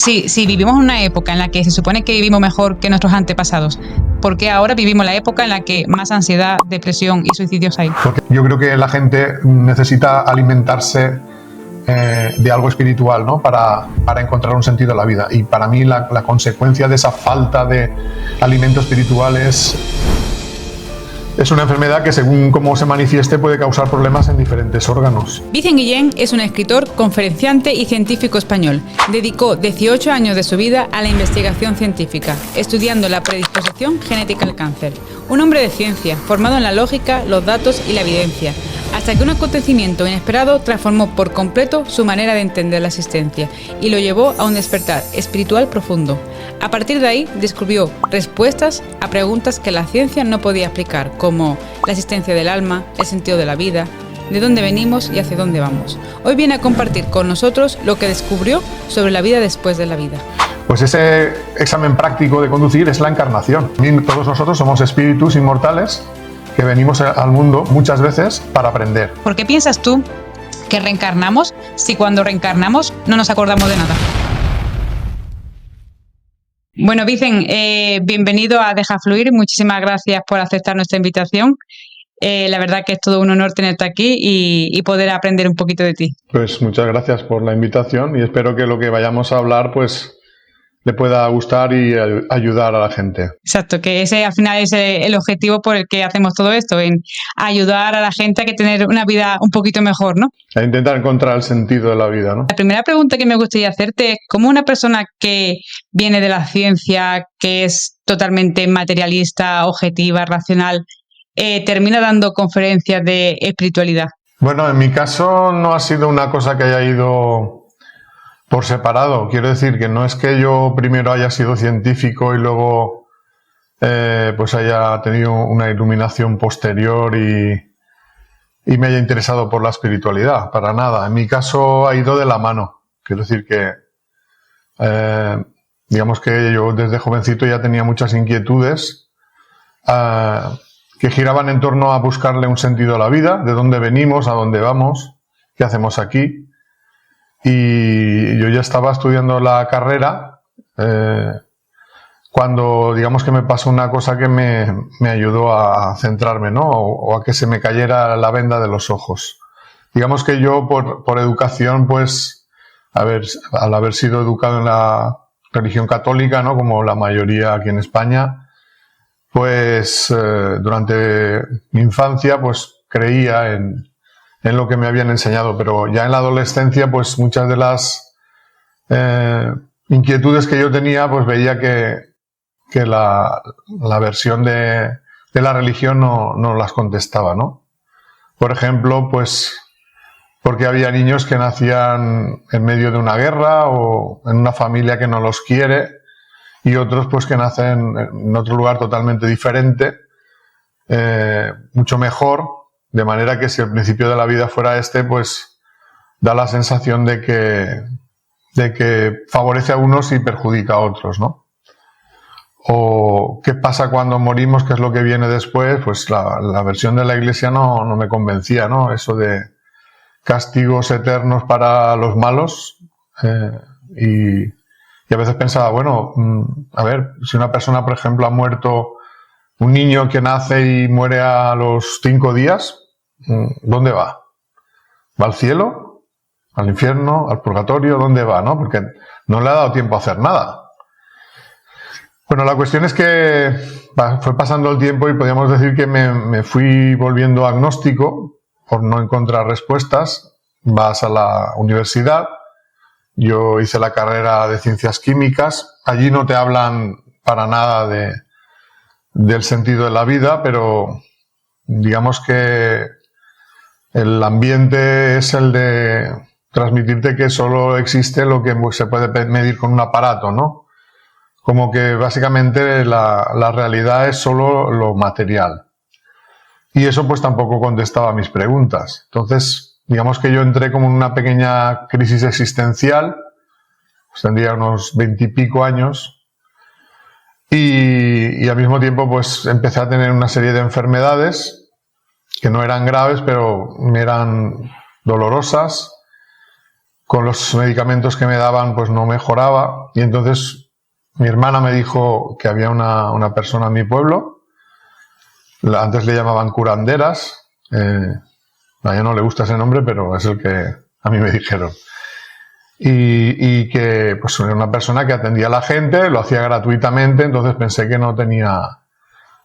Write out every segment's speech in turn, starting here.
Si vivimos una época en la que se supone que vivimos mejor que nuestros antepasados, ¿por qué ahora vivimos la época en la que más ansiedad, depresión y suicidios hay? Porque yo creo que la gente necesita alimentarse de algo espiritual, ¿no? Para encontrar un sentido a la vida. Y para mí la consecuencia de esa falta de alimento espiritual es una enfermedad que, según cómo se manifieste, puede causar problemas en diferentes órganos. Vicent Guillén es un escritor, conferenciante y científico español. Dedicó 18 años de su vida a la investigación científica, estudiando la predisposición genética al cáncer. Un hombre de ciencia, formado en la lógica, los datos y la evidencia, hasta que un acontecimiento inesperado transformó por completo su manera de entender la existencia y lo llevó a un despertar espiritual profundo. A partir de ahí, descubrió respuestas a preguntas que la ciencia no podía explicar, como la existencia del alma, el sentido de la vida, de dónde venimos y hacia dónde vamos. Hoy viene a compartir con nosotros lo que descubrió sobre la vida después de la vida. Pues ese examen práctico de conducir es la encarnación. Todos nosotros somos espíritus inmortales que venimos al mundo muchas veces para aprender. ¿Por qué piensas tú que reencarnamos si cuando reencarnamos no nos acordamos de nada? Bueno, Vicent, bienvenido a Deja Fluir. Muchísimas gracias por aceptar nuestra invitación. La verdad que es todo un honor tenerte aquí y poder aprender un poquito de ti. Pues muchas gracias por la invitación y espero que lo que vayamos a hablar pues le pueda gustar y ayudar a la gente. Exacto, que ese al final es el objetivo por el que hacemos todo esto, en ayudar a la gente a que tener una vida un poquito mejor, ¿no? A intentar encontrar el sentido de la vida, ¿no? La primera pregunta que me gustaría hacerte es, ¿cómo una persona que viene de la ciencia, que es totalmente materialista, objetiva, racional, termina dando conferencias de espiritualidad? Bueno, en mi caso no ha sido una cosa que haya ido por separado. Quiero decir que no es que yo primero haya sido científico y luego pues haya tenido una iluminación posterior y me haya interesado por la espiritualidad, para nada. En mi caso ha ido de la mano. Quiero decir que digamos que yo desde jovencito ya tenía muchas inquietudes que giraban en torno a buscarle un sentido a la vida, de dónde venimos, a dónde vamos, qué hacemos aquí. Y yo ya estaba estudiando la carrera cuando, digamos, que me pasó una cosa que me ayudó a centrarme, ¿no? O a que se me cayera la venda de los ojos. Digamos que yo, por educación, pues, al haber sido educado en la religión católica, ¿no? Como la mayoría aquí en España, pues, durante mi infancia, pues, creía en lo que me habían enseñado, pero ya en la adolescencia, pues muchas de las inquietudes que yo tenía, pues veía que la versión de la religión no las contestaba, ¿no? Por ejemplo, pues porque había niños que nacían en medio de una guerra o en una familia que no los quiere y otros pues que nacen en otro lugar totalmente diferente, mucho mejor. De manera que si el principio de la vida fuera este, pues da la sensación de que favorece a unos y perjudica a otros, ¿no? O qué pasa cuando morimos, qué es lo que viene después, pues la versión de la Iglesia no me convencía, ¿no? Eso de castigos eternos para los malos. Y a veces pensaba, bueno, a ver, si una persona, por ejemplo, ha muerto, un niño que nace y muere a los 5 días, ¿dónde va? ¿Va al cielo? ¿Al infierno? ¿Al purgatorio? ¿Dónde va? ¿No? Porque no le ha dado tiempo a hacer nada. Bueno, la cuestión es que fue pasando el tiempo y podríamos decir que me fui volviendo agnóstico por no encontrar respuestas. Vas a la universidad, yo hice la carrera de ciencias químicas, allí no te hablan para nada del sentido de la vida, pero digamos que el ambiente es el de transmitirte que solo existe lo que se puede medir con un aparato, ¿no? Como que básicamente la realidad es solo lo material. Y eso pues tampoco contestaba a mis preguntas. Entonces, digamos que yo entré como en una pequeña crisis existencial, pues tendría unos 20 y pico años, y al mismo tiempo pues empecé a tener una serie de enfermedades que no eran graves, pero eran dolorosas, con los medicamentos que me daban pues no mejoraba, y entonces mi hermana me dijo que había una persona en mi pueblo, antes le llamaban curanderas, a ella no le gusta ese nombre, pero es el que a mí me dijeron. Y que pues era una persona que atendía a la gente, lo hacía gratuitamente, entonces pensé que no tenía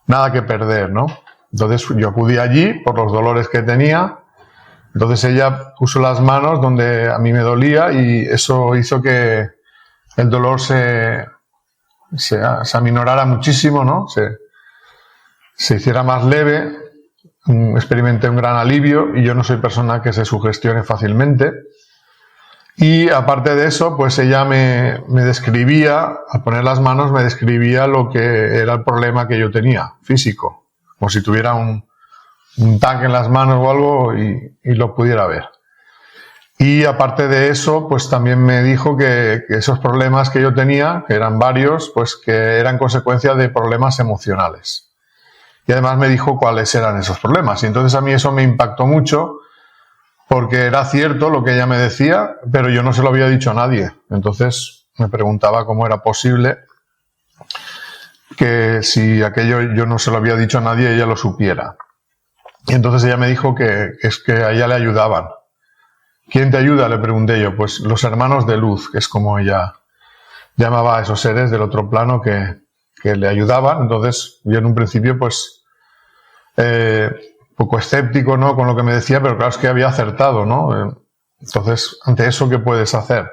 nada que perder, ¿no? Entonces yo acudí allí por los dolores que tenía, entonces ella puso las manos donde a mí me dolía y eso hizo que el dolor se aminorara muchísimo, ¿no? Se hiciera más leve, experimenté un gran alivio y yo no soy persona que se sugestione fácilmente. Y aparte de eso, pues ella me describía, al poner las manos, me describía lo que era el problema que yo tenía, físico, como si tuviera un tanque en las manos o algo y lo pudiera ver. Y aparte de eso, pues también me dijo que esos problemas que yo tenía, que eran varios, pues que eran consecuencia de problemas emocionales. Y además me dijo cuáles eran esos problemas. Y entonces a mí eso me impactó mucho, porque era cierto lo que ella me decía, pero yo no se lo había dicho a nadie. Entonces me preguntaba cómo era posible que si aquello yo no se lo había dicho a nadie, ella lo supiera. Y entonces ella me dijo que es que a ella le ayudaban. ¿Quién te ayuda?, le pregunté yo. Pues los hermanos de luz, que es como ella llamaba a esos seres del otro plano que le ayudaban. Entonces yo en un principio pues poco escéptico, ¿no?, con lo que me decía, pero claro, es que había acertado, ¿no? Entonces, ante eso, ¿qué puedes hacer?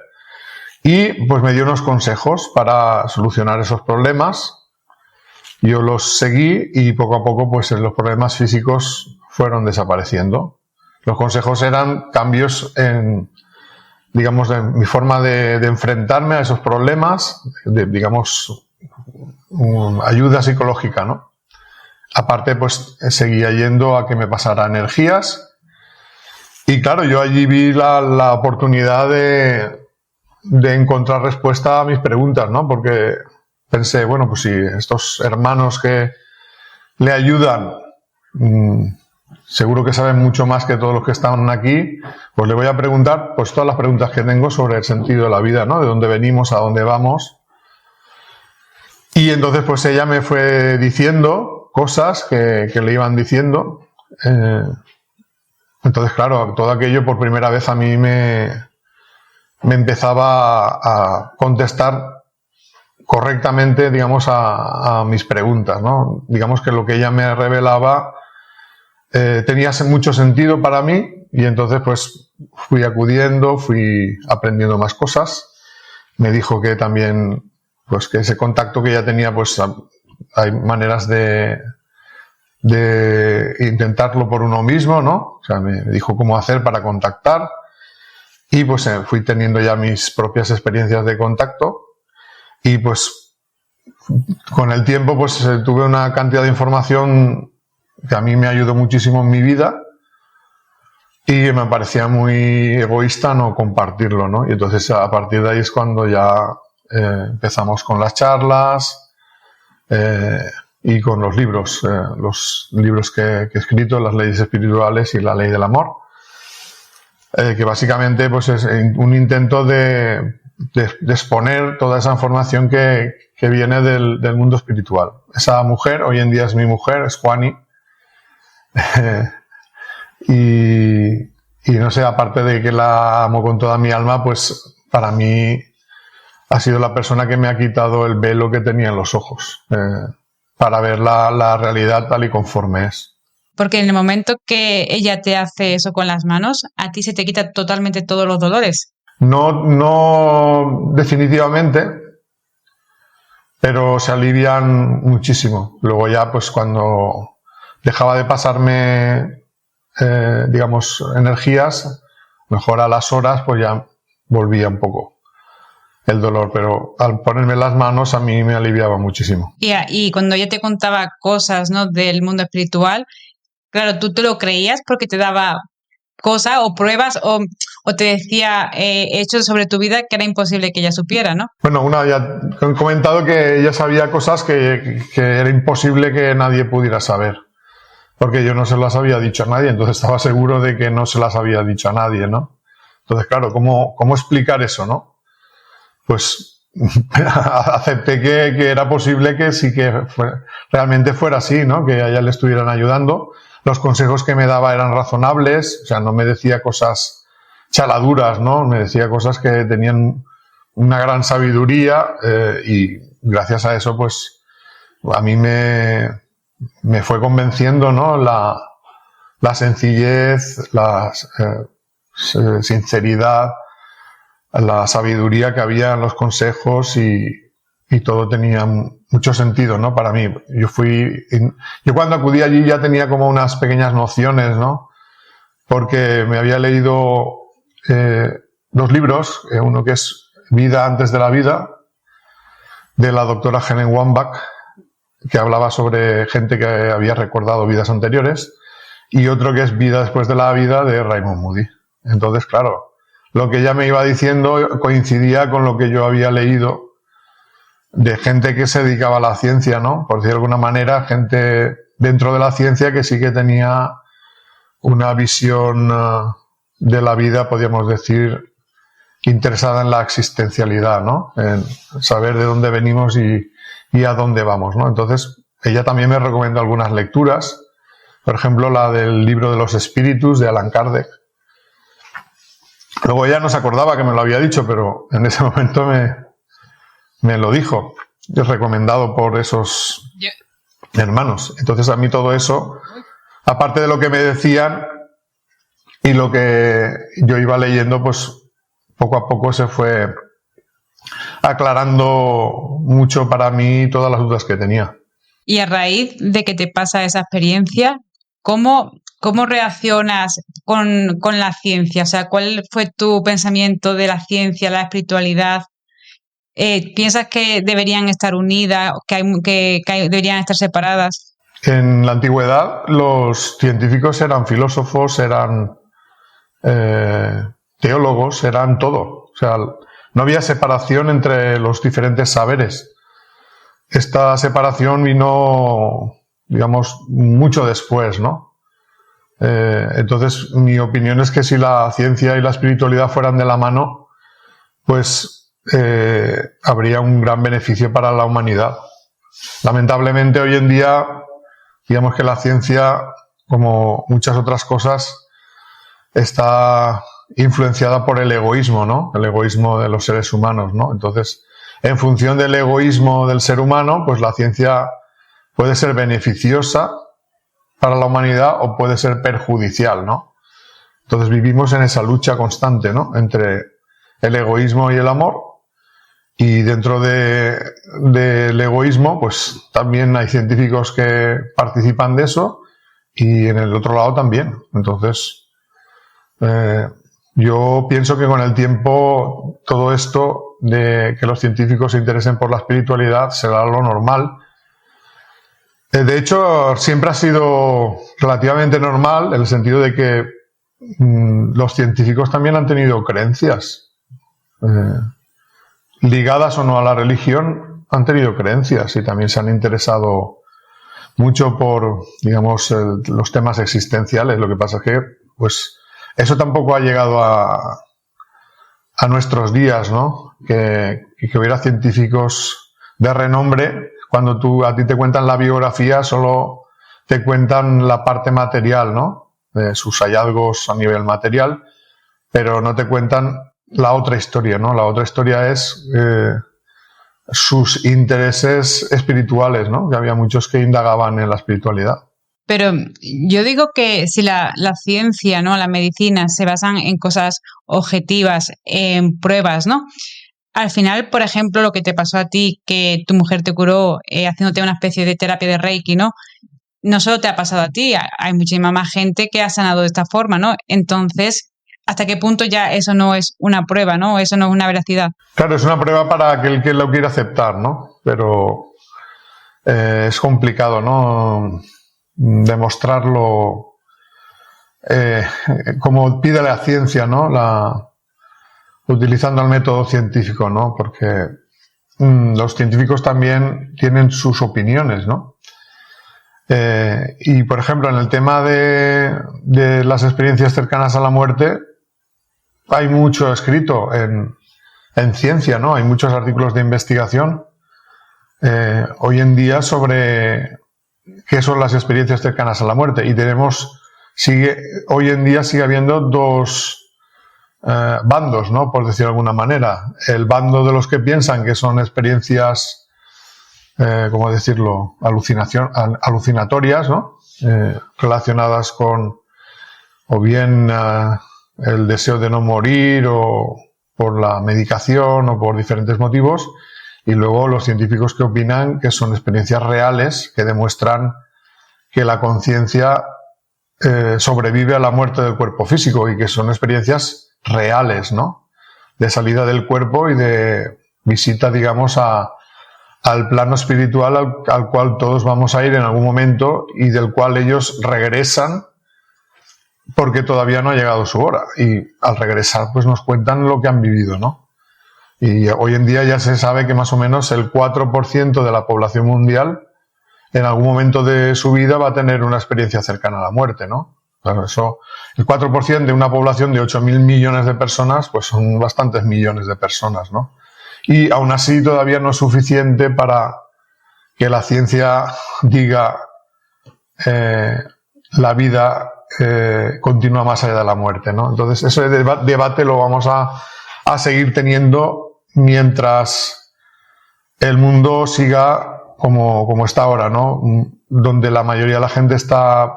Y pues me dio unos consejos para solucionar esos problemas. Yo los seguí y poco a poco pues los problemas físicos fueron desapareciendo. Los consejos eran cambios en, digamos, en mi forma de enfrentarme a esos problemas, digamos, ayuda psicológica, ¿no? Aparte, pues seguía yendo a que me pasara energías. Y claro, yo allí vi la oportunidad de encontrar respuesta a mis preguntas, ¿no? Porque pensé, bueno, pues si estos hermanos que le ayudan seguro que saben mucho más que todos los que están aquí, pues le voy a preguntar pues todas las preguntas que tengo sobre el sentido de la vida, ¿no? De dónde venimos, a dónde vamos. Y entonces pues ella me fue diciendo cosas que le iban diciendo. Entonces, claro, todo aquello por primera vez a mí me empezaba a contestar correctamente, digamos, a mis preguntas, ¿no? Digamos que lo que ella me revelaba tenía mucho sentido para mí y entonces pues fui acudiendo, fui aprendiendo más cosas. Me dijo que también, pues que ese contacto que ella tenía, pues hay maneras de intentarlo por uno mismo, ¿no? O sea, me dijo cómo hacer para contactar y pues fui teniendo ya mis propias experiencias de contacto y pues con el tiempo pues tuve una cantidad de información que a mí me ayudó muchísimo en mi vida y me parecía muy egoísta no compartirlo, ¿no? Y entonces a partir de ahí es cuando ya empezamos con las charlas y con los libros que he escrito, Las leyes espirituales y La ley del amor, que básicamente pues es un intento de exponer toda esa información que viene del mundo espiritual. Esa mujer, hoy en día es mi mujer, es Juani, y no sé, aparte de que la amo con toda mi alma, pues para mí ha sido la persona que me ha quitado el velo que tenía en los ojos, para ver la realidad tal y conforme es. Porque en el momento que ella te hace eso con las manos, a ti se te quita totalmente todos los dolores. No definitivamente, pero se alivian muchísimo. Luego ya, pues cuando dejaba de pasarme, digamos, energías, mejor a las horas, pues ya volvía un poco el dolor, pero al ponerme las manos a mí me aliviaba muchísimo. Y cuando ella te contaba cosas, ¿no?, del mundo espiritual, claro, tú te lo creías porque te daba cosas o pruebas o te decía hechos sobre tu vida que era imposible que ella supiera, ¿no? Bueno, ya he comentado que ella sabía cosas que era imposible que nadie pudiera saber, porque yo no se las había dicho a nadie, entonces estaba seguro de que no se las había dicho a nadie, ¿no? Entonces, claro, ¿cómo explicar eso, no? Pues acepté que era posible que sí que realmente fuera así, ¿no? Que a ella le estuvieran ayudando. Los consejos que me daba eran razonables, o sea, no me decía cosas chaladuras, ¿no? Me decía cosas que tenían una gran sabiduría y gracias a eso, pues, a mí me fue convenciendo, ¿no? La sencillez, la sinceridad, la sabiduría que había en los consejos y todo tenía mucho sentido, ¿no? Para mí. Yo cuando acudí allí ya tenía como unas pequeñas nociones, ¿no? Porque me había leído 2 libros, uno que es Vida antes de la vida, de la doctora Helen Wambach, que hablaba sobre gente que había recordado vidas anteriores, y otro que es Vida después de la vida, de Raymond Moody. Entonces, claro, lo que ella me iba diciendo coincidía con lo que yo había leído de gente que se dedicaba a la ciencia, ¿no? Por decir de alguna manera, gente dentro de la ciencia que sí que tenía una visión de la vida, podríamos decir, interesada en la existencialidad, ¿no? En saber de dónde venimos y a dónde vamos, ¿no? Entonces, ella también me recomendó algunas lecturas, por ejemplo, la del libro de los espíritus de Allan Kardec. Luego ella no se acordaba que me lo había dicho, pero en ese momento me lo dijo, recomendado por esos hermanos. Entonces, a mí todo eso, aparte de lo que me decían y lo que yo iba leyendo, pues poco a poco se fue aclarando mucho para mí todas las dudas que tenía. Y a raíz de que te pasa esa experiencia, ¿cómo reaccionas con la ciencia? O sea, ¿cuál fue tu pensamiento de la ciencia, la espiritualidad? ¿Piensas que deberían estar unidas, que deberían estar separadas? En la antigüedad los científicos eran filósofos, eran teólogos, eran todo. O sea, no había separación entre los diferentes saberes. Esta separación vino, digamos, mucho después, ¿no? Entonces, mi opinión es que si la ciencia y la espiritualidad fueran de la mano, pues habría un gran beneficio para la humanidad. Lamentablemente, hoy en día, digamos que la ciencia, como muchas otras cosas, está influenciada por el egoísmo, ¿no? El egoísmo de los seres humanos, ¿no? Entonces, en función del egoísmo del ser humano, pues la ciencia puede ser beneficiosa para la humanidad o puede ser perjudicial, ¿no? Entonces vivimos en esa lucha constante, ¿no? Entre el egoísmo y el amor, y dentro del egoísmo, pues también hay científicos que participan de eso y en el otro lado también. Entonces, yo pienso que con el tiempo todo esto de que los científicos se interesen por la espiritualidad será lo normal. De hecho, siempre ha sido relativamente normal en el sentido de que los científicos también han tenido creencias. Ligadas o no a la religión, han tenido creencias y también se han interesado mucho por, digamos, los temas existenciales. Lo que pasa es que, pues, eso tampoco ha llegado a nuestros días, ¿no? Que hubiera científicos de renombre. Cuando a ti te cuentan la biografía, solo te cuentan la parte material, ¿no? De sus hallazgos a nivel material, pero no te cuentan la otra historia, ¿no? La otra historia es sus intereses espirituales, ¿no? Que había muchos que indagaban en la espiritualidad. Pero yo digo que si la ciencia, ¿no? La medicina se basan en cosas objetivas, en pruebas, ¿no? Al final, por ejemplo, lo que te pasó a ti, que tu mujer te curó haciéndote una especie de terapia de Reiki, ¿no? No solo te ha pasado a ti, hay muchísima más gente que ha sanado de esta forma, ¿no? Entonces, ¿hasta qué punto ya eso no es una prueba, ¿no? Eso no es una veracidad. Claro, es una prueba para aquel que lo quiera aceptar, ¿no? Pero es complicado, ¿no? Demostrarlo como pide la ciencia, ¿no? Utilizando el método científico, ¿no? Porque los científicos también tienen sus opiniones, ¿no? Y, por ejemplo, en el tema de las experiencias cercanas a la muerte, hay mucho escrito en ciencia, ¿no? Hay muchos artículos de investigación hoy en día sobre qué son las experiencias cercanas a la muerte. Y hoy en día sigue habiendo dos bandos, ¿no? Por decirlo de alguna manera. El bando de los que piensan que son experiencias, ¿cómo decirlo?, alucinatorias, ¿no? Relacionadas con o bien el deseo de no morir o por la medicación o por diferentes motivos, y luego los científicos que opinan que son experiencias reales que demuestran que la conciencia sobrevive a la muerte del cuerpo físico y que son experiencias reales, ¿no? De salida del cuerpo y de visita, digamos, al plano espiritual al cual todos vamos a ir en algún momento y del cual ellos regresan porque todavía no ha llegado su hora. Y al regresar, pues nos cuentan lo que han vivido, ¿no? Y hoy en día ya se sabe que más o menos el 4% de la población mundial en algún momento de su vida va a tener una experiencia cercana a la muerte, ¿no? Claro, eso, el 4% de una población de 8.000 millones de personas, pues son bastantes millones de personas, ¿no? Y aún así todavía no es suficiente para que la ciencia diga la vida continúa más allá de la muerte, ¿no? Entonces ese debate lo vamos a seguir teniendo mientras el mundo siga como está ahora, ¿no? Donde la mayoría de la gente está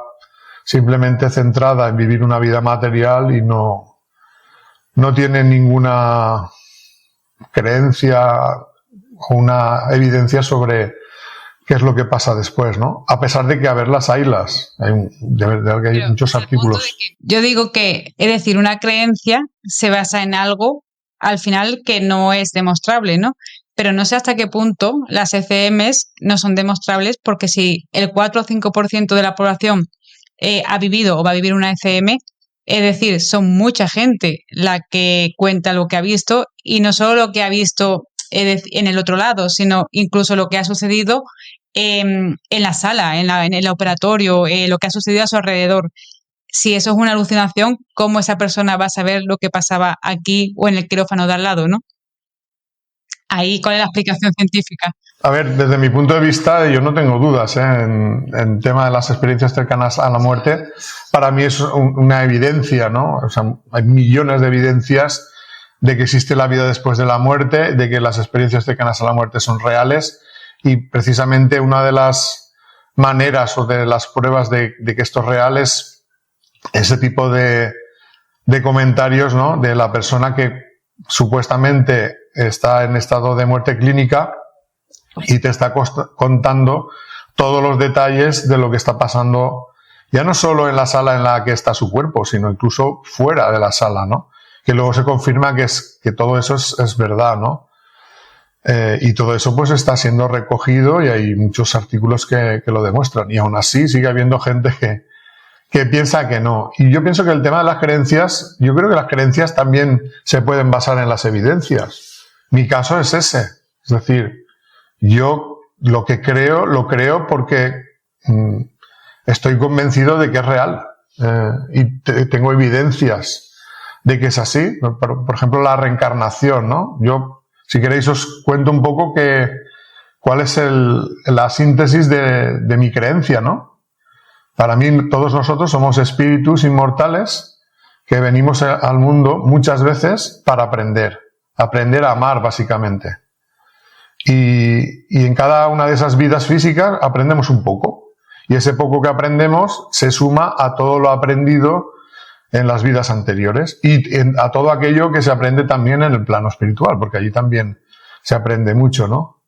simplemente centrada en vivir una vida material y no tiene ninguna creencia o una evidencia sobre qué es lo que pasa después, ¿no? A pesar de que a verlas haylas. De verdad que hay muchos artículos. Yo digo que, es decir, una creencia se basa en algo al final que no es demostrable, ¿no? Pero no sé hasta qué punto las ECMs no son demostrables, porque si el 4 o 5% de la población ha vivido o va a vivir una ECM, es decir, son mucha gente la que cuenta lo que ha visto, y no solo lo que ha visto en el otro lado, sino incluso lo que ha sucedido en la sala, en el operatorio, lo que ha sucedido a su alrededor. Si eso es una alucinación, ¿cómo esa persona va a saber lo que pasaba aquí o en el quirófano de al lado, ¿no? Ahí, ¿cuál es la explicación científica? A ver, desde mi punto de vista, yo no tengo dudas en tema de las experiencias cercanas a la muerte. Para mí es una evidencia, ¿no? O sea, hay millones de evidencias de que existe la vida después de la muerte, de que las experiencias cercanas a la muerte son reales, y precisamente una de las maneras o de las pruebas de que esto es real es ese tipo de comentarios, ¿no? De la persona que supuestamente está en estado de muerte clínica y te está contando todos los detalles de lo que está pasando, ya no solo en la sala en la que está su cuerpo, sino incluso fuera de la sala, ¿no? Que luego se confirma que todo eso es verdad, ¿no? Y todo eso pues está siendo recogido y hay muchos artículos que lo demuestran, y aún así sigue habiendo gente que piensa que no. Y yo pienso que el tema de las creencias, yo creo que las creencias también se pueden basar en las evidencias. Mi caso es ese. Es decir, yo lo que creo, lo creo porque estoy convencido de que es real. Y tengo evidencias de que es así. Por ejemplo, la reencarnación, ¿no? Yo, si queréis, os cuento un poco cuál es la síntesis de mi creencia, ¿no? Para mí, todos nosotros somos espíritus inmortales que venimos al mundo muchas veces para aprender a amar, básicamente. Y en cada una de esas vidas físicas aprendemos un poco. Y ese poco que aprendemos se suma a todo lo aprendido en las vidas anteriores y a todo aquello que se aprende también en el plano espiritual, porque allí también se aprende mucho, ¿no?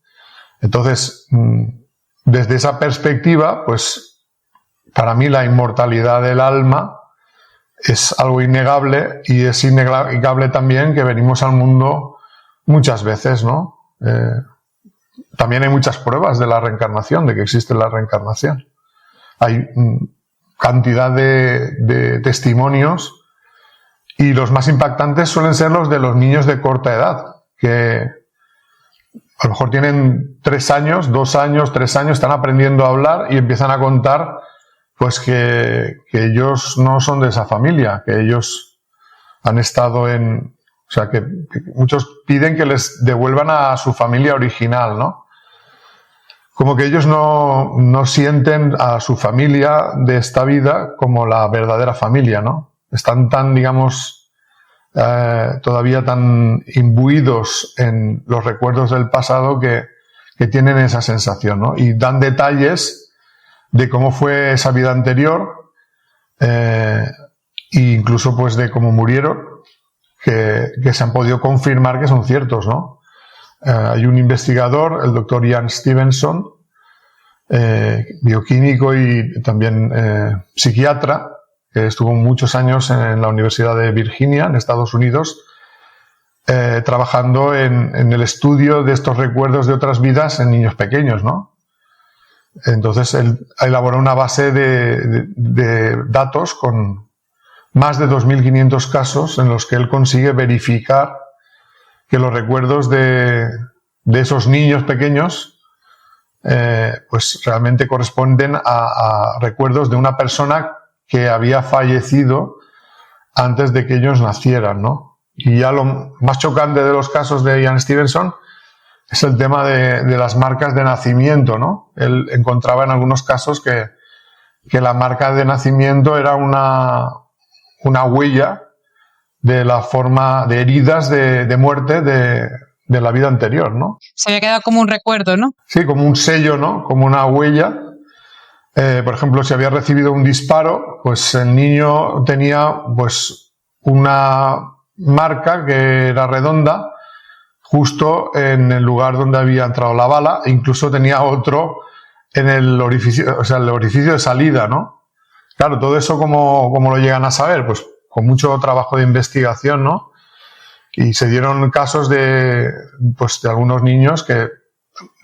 Entonces, desde esa perspectiva, pues, para mí la inmortalidad del alma es algo innegable, y es innegable también que venimos al mundo muchas veces, ¿no? También hay muchas pruebas de la reencarnación, de que existe la reencarnación. Hay cantidad de testimonios, y los más impactantes suelen ser los de los niños de corta edad, que a lo mejor tienen 3 años, 2 años, 3 años, están aprendiendo a hablar y empiezan a contar pues que ellos no son de esa familia, que ellos han estado en... O sea, que muchos piden que les devuelvan a su familia original, ¿no? Como que ellos no sienten a su familia de esta vida como la verdadera familia, ¿no? Están tan, digamos, todavía tan imbuidos en los recuerdos del pasado que tienen esa sensación, ¿no? Y dan detalles de cómo fue esa vida anterior, e incluso pues de cómo murieron, que se han podido confirmar que son ciertos, ¿no? Hay un investigador, el doctor Ian Stevenson, bioquímico y también psiquiatra, que estuvo muchos años en la Universidad de Virginia, en Estados Unidos, trabajando en el estudio de estos recuerdos de otras vidas en niños pequeños, ¿no? Entonces él elaboró una base de datos con más de 2.500 casos en los que él consigue verificar que los recuerdos de esos niños pequeños pues realmente corresponden a recuerdos de una persona que había fallecido antes de que ellos nacieran, ¿no? Y ya lo más chocante de los casos de Ian Stevenson es el tema de las marcas de nacimiento, ¿no? Él encontraba en algunos casos que la marca de nacimiento era una huella de la forma de heridas de muerte de la vida anterior, ¿no? Se había quedado como un recuerdo, ¿no? Sí, como un sello, ¿no? Como una huella. Por ejemplo, si había recibido un disparo, pues el niño tenía pues una marca que era redonda justo en el lugar donde había entrado la bala, e incluso tenía otro en el orificio, o sea, el orificio de salida, ¿no? Claro, todo eso ¿cómo lo llegan a saber? Pues con mucho trabajo de investigación, ¿no? Y se dieron casos de algunos niños que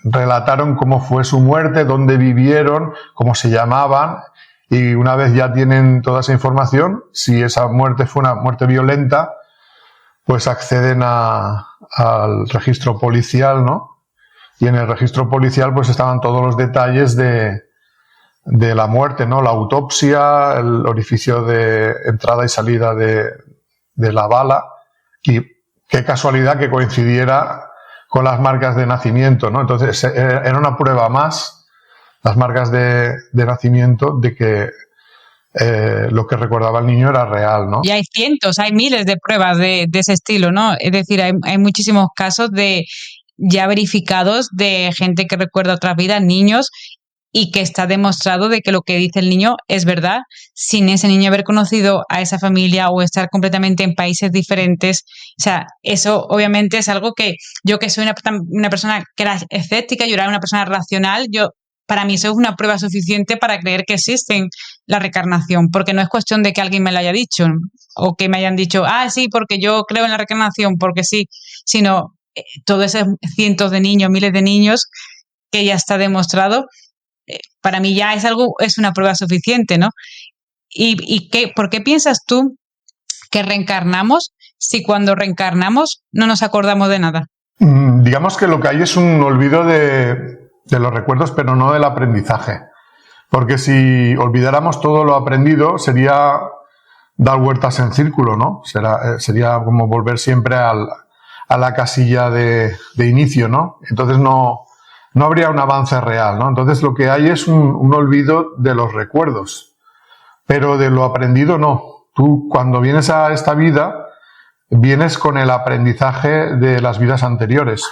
relataron cómo fue su muerte, dónde vivieron, cómo se llamaban, y una vez ya tienen toda esa información, si esa muerte fue una muerte violenta, pues acceden al registro policial, ¿no? Y en el registro policial pues estaban todos los detalles de la muerte, ¿no? La autopsia, el orificio de entrada y salida de la bala, y qué casualidad que coincidiera con las marcas de nacimiento, ¿no? Entonces era una prueba más, las marcas de nacimiento, de que lo que recordaba el niño era real, ¿no? Y hay cientos, hay miles de pruebas de ese estilo, ¿no? Es decir, hay muchísimos casos ya verificados de gente que recuerda otras vidas, niños, y que está demostrado de que lo que dice el niño es verdad, sin ese niño haber conocido a esa familia o estar completamente en países diferentes. O sea, eso obviamente es algo que yo, que soy una persona que era escéptica, yo era una persona racional, para mí eso es una prueba suficiente para creer que existe la reencarnación, porque no es cuestión de que alguien me lo haya dicho o que me hayan dicho, sí, porque yo creo en la reencarnación, porque sí, sino todos esos cientos de niños, miles de niños que ya está demostrado. Para mí ya es una prueba suficiente, ¿no? ¿Y por qué piensas tú que reencarnamos si cuando reencarnamos no nos acordamos de nada? Digamos que lo que hay es un olvido de los recuerdos, pero no del aprendizaje. Porque si olvidáramos todo lo aprendido, sería dar vueltas en círculo, ¿no? Sería como volver siempre a la casilla de inicio, ¿no? Entonces no habría un avance real, ¿no? Entonces lo que hay es un olvido de los recuerdos, pero de lo aprendido no. Tú cuando vienes a esta vida, vienes con el aprendizaje de las vidas anteriores.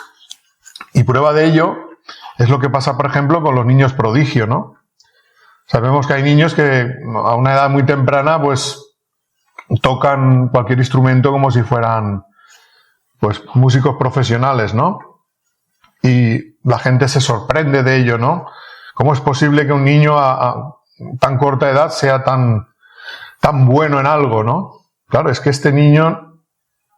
Y prueba de ello es lo que pasa, por ejemplo, con los niños prodigio, ¿no? Sabemos que hay niños que a una edad muy temprana pues tocan cualquier instrumento como si fueran pues músicos profesionales, ¿no? Y la gente se sorprende de ello, ¿no? ¿Cómo es posible que un niño a tan corta edad sea tan bueno en algo, ¿no? Claro, es que este niño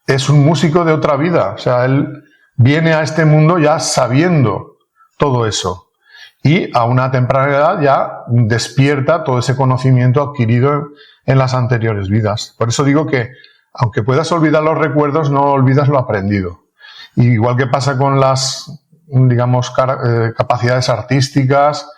es un músico de otra vida. O sea, él viene a este mundo ya sabiendo todo eso. Y a una temprana edad ya despierta todo ese conocimiento adquirido en las anteriores vidas. Por eso digo que, aunque puedas olvidar los recuerdos, no olvidas lo aprendido. Y igual que pasa con las, digamos, capacidades artísticas,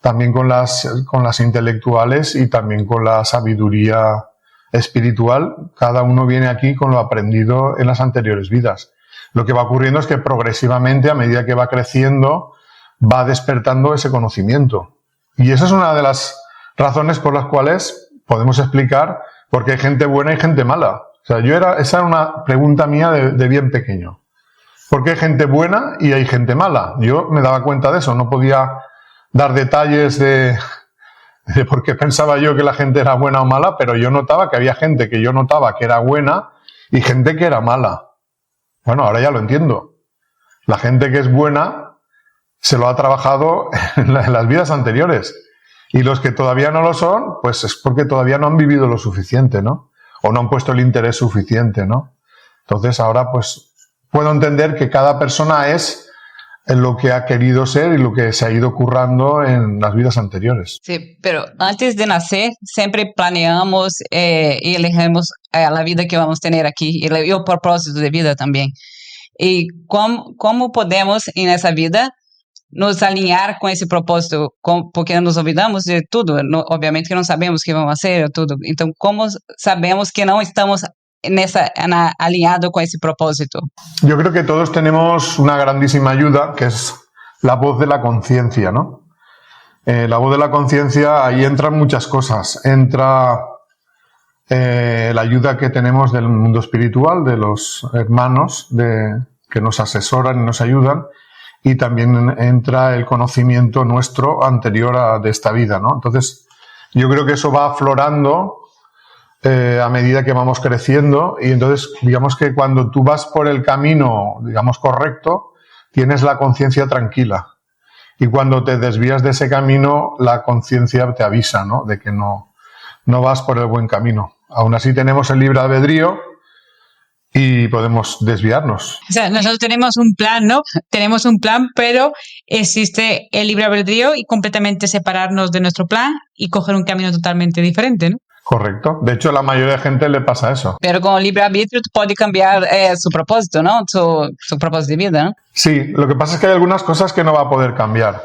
también con las intelectuales y también con la sabiduría espiritual, cada uno viene aquí con lo aprendido en las anteriores vidas. Lo que va ocurriendo es que progresivamente, a medida que va creciendo, va despertando ese conocimiento. Y esa es una de las razones por las cuales podemos explicar por qué hay gente buena y gente mala. O sea, esa era una pregunta mía de bien pequeño. ¿Por qué hay gente buena y hay gente mala? Yo me daba cuenta de eso, no podía dar detalles de por qué pensaba yo que la gente era buena o mala, pero yo notaba que había gente que yo notaba que era buena y gente que era mala. Bueno, ahora ya lo entiendo. La gente que es buena se lo ha trabajado en las vidas anteriores. Y los que todavía no lo son, pues es porque todavía no han vivido lo suficiente, ¿no? O no han puesto el interés suficiente, ¿no? Entonces ahora pues puedo entender que cada persona es lo que ha querido ser y lo que se ha ido currando en las vidas anteriores. Sí, pero antes de nacer siempre planeamos y elegimos la vida que vamos a tener aquí y el propósito de vida también. Y cómo podemos en esa vida nos alinhar com esse propósito, porque nos olvidamos de tudo, obviamente que não sabemos o que vamos fazer, tudo. Então, como sabemos que não estamos alineados com esse propósito? Yo creo que todos tenemos una grandísima ayuda, que es la voz de la conciencia, ¿no? La voz de la conciencia, ahí entran muchas cosas. Entra la ayuda que tenemos del mundo espiritual, de los hermanos que nos asesoran y nos ayudan, y también entra el conocimiento nuestro anterior de esta vida, ¿no? Entonces, yo creo que eso va aflorando a medida que vamos creciendo, y entonces, digamos que cuando tú vas por el camino, digamos, correcto, tienes la conciencia tranquila. Y cuando te desvías de ese camino, la conciencia te avisa, ¿no? De que no vas por el buen camino. Aún así tenemos el libre albedrío y podemos desviarnos. O sea, nosotros tenemos un plan, ¿no? Tenemos un plan, pero existe el libre albedrío y completamente separarnos de nuestro plan y coger un camino totalmente diferente, ¿no? Correcto. De hecho, a la mayoría de gente le pasa eso. Pero con el libre arbitrio tú puedes cambiar su propósito, ¿no? Su propósito de vida, ¿no? Sí, lo que pasa es que hay algunas cosas que no va a poder cambiar,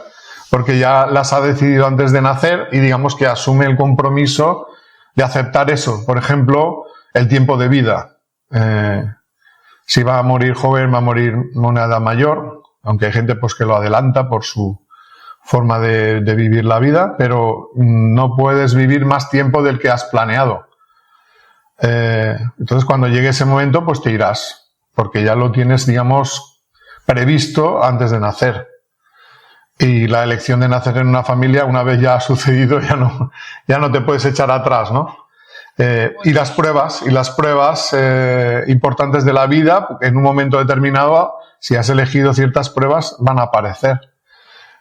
porque ya las ha decidido antes de nacer y digamos que asume el compromiso de aceptar eso. Por ejemplo, el tiempo de vida. Si va a morir joven, va a morir en una edad mayor, aunque hay gente pues que lo adelanta por su forma de vivir la vida, pero no puedes vivir más tiempo del que has planeado. Entonces cuando llegue ese momento pues te irás, porque ya lo tienes, digamos, previsto antes de nacer. Y la elección de nacer en una familia, una vez ya ha sucedido, ya no te puedes echar atrás, ¿no? Y las pruebas importantes de la vida, en un momento determinado, si has elegido ciertas pruebas, van a aparecer.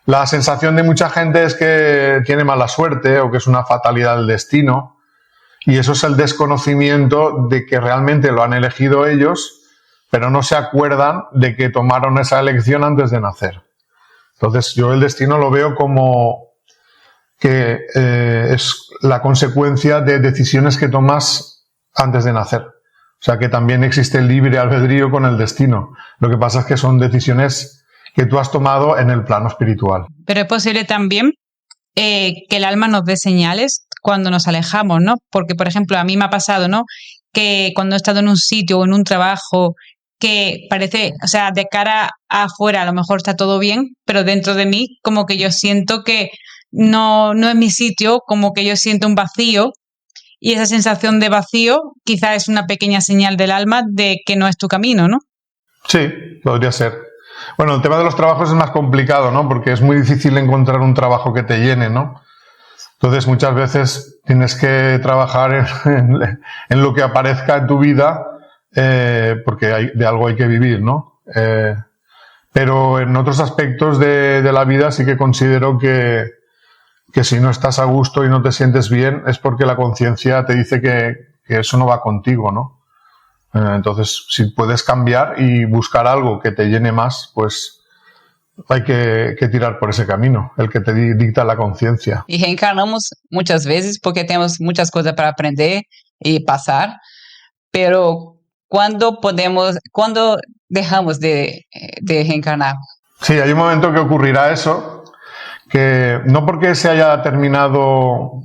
La sensación de mucha gente es que tiene mala suerte o que es una fatalidad del destino, y eso es el desconocimiento de que realmente lo han elegido ellos, pero no se acuerdan de que tomaron esa elección antes de nacer. Entonces yo el destino lo veo como que es la consecuencia de decisiones que tomas antes de nacer. O sea que también existe el libre albedrío con el destino. Lo que pasa es que son decisiones que tú has tomado en el plano espiritual. Pero es posible también que el alma nos dé señales cuando nos alejamos, ¿no? Porque, por ejemplo, a mí me ha pasado, ¿no? Que cuando he estado en un sitio o en un trabajo que parece, o sea, de cara afuera a lo mejor está todo bien, pero dentro de mí como que yo siento que no es mi sitio, como que yo siento un vacío, y esa sensación de vacío quizás es una pequeña señal del alma de que no es tu camino, ¿no? Sí, podría ser. Bueno, el tema de los trabajos es más complicado, ¿no? Porque es muy difícil encontrar un trabajo que te llene, ¿no? Entonces muchas veces tienes que trabajar en lo que aparezca en tu vida, porque de algo hay que vivir, ¿no? Pero en otros aspectos de la vida sí que considero que si no estás a gusto y no te sientes bien es porque la conciencia te dice que eso no va contigo, ¿no? Entonces, si puedes cambiar y buscar algo que te llene más, pues hay que tirar por ese camino, el que te dicta la conciencia. Y reencarnamos muchas veces porque tenemos muchas cosas para aprender y pasar, pero ¿cuándo dejamos de reencarnar? Sí, hay un momento que ocurrirá eso, que no porque se haya terminado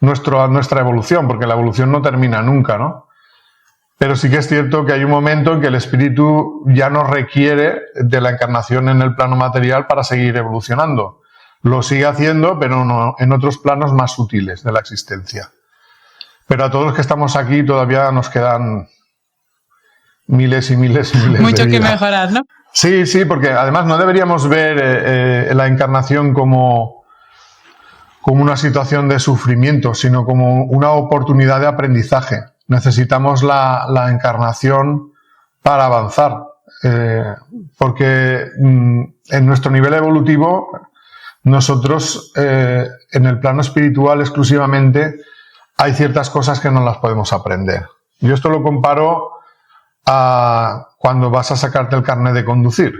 nuestra evolución, porque la evolución no termina nunca, ¿no? Pero sí que es cierto que hay un momento en que el espíritu ya no requiere de la encarnación en el plano material para seguir evolucionando. Lo sigue haciendo, pero no, en otros planos más sutiles de la existencia. Pero a todos los que estamos aquí todavía nos quedan miles y miles y miles mucho de que vidas. mejorar, ¿no? Sí, sí, porque además no deberíamos ver la encarnación como una situación de sufrimiento, sino como una oportunidad de aprendizaje. Necesitamos la encarnación para avanzar, porque en nuestro nivel evolutivo nosotros en el plano espiritual exclusivamente hay ciertas cosas que no las podemos aprender. Yo esto lo comparo a cuando vas a sacarte el carnet de conducir.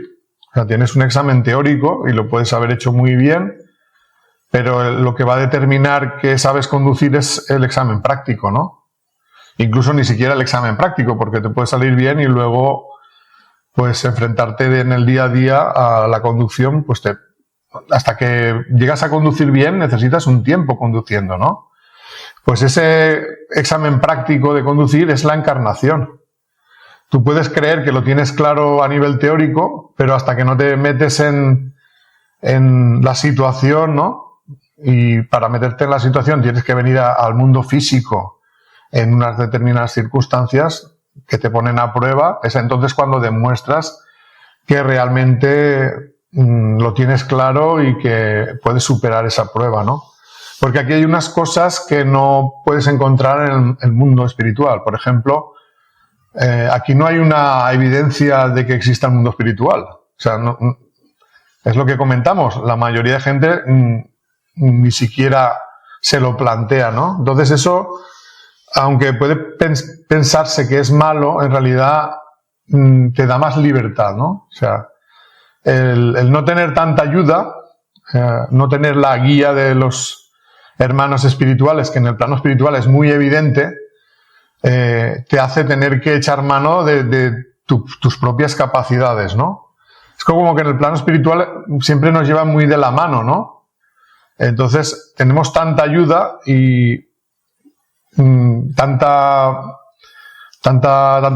O sea, tienes un examen teórico y lo puedes haber hecho muy bien, pero lo que va a determinar que sabes conducir es el examen práctico, ¿no? Incluso ni siquiera el examen práctico, porque te puede salir bien y luego pues enfrentarte en el día a día a la conducción, pues hasta que llegas a conducir bien necesitas un tiempo conduciendo, ¿no? Pues ese examen práctico de conducir es la encarnación. Tú puedes creer que lo tienes claro a nivel teórico, pero hasta que no te metes en la situación, ¿no? Y para meterte en la situación tienes que venir al mundo físico en unas determinadas circunstancias que te ponen a prueba. Es entonces cuando demuestras que realmente lo tienes claro y que puedes superar esa prueba, ¿no? Porque aquí hay unas cosas que no puedes encontrar en el mundo espiritual. Por ejemplo, aquí no hay una evidencia de que exista el mundo espiritual. O sea, es lo que comentamos. La mayoría de gente ni siquiera se lo plantea, ¿no? Entonces eso, aunque puede pensarse que es malo, en realidad te da más libertad, ¿no? O sea, el no tener tanta ayuda, no tener la guía de los hermanos espirituales, que en el plano espiritual es muy evidente, te hace tener que echar mano de tus propias capacidades, ¿no? Es como que en el plano espiritual siempre nos lleva muy de la mano, ¿no? Entonces tenemos tanta ayuda y tanto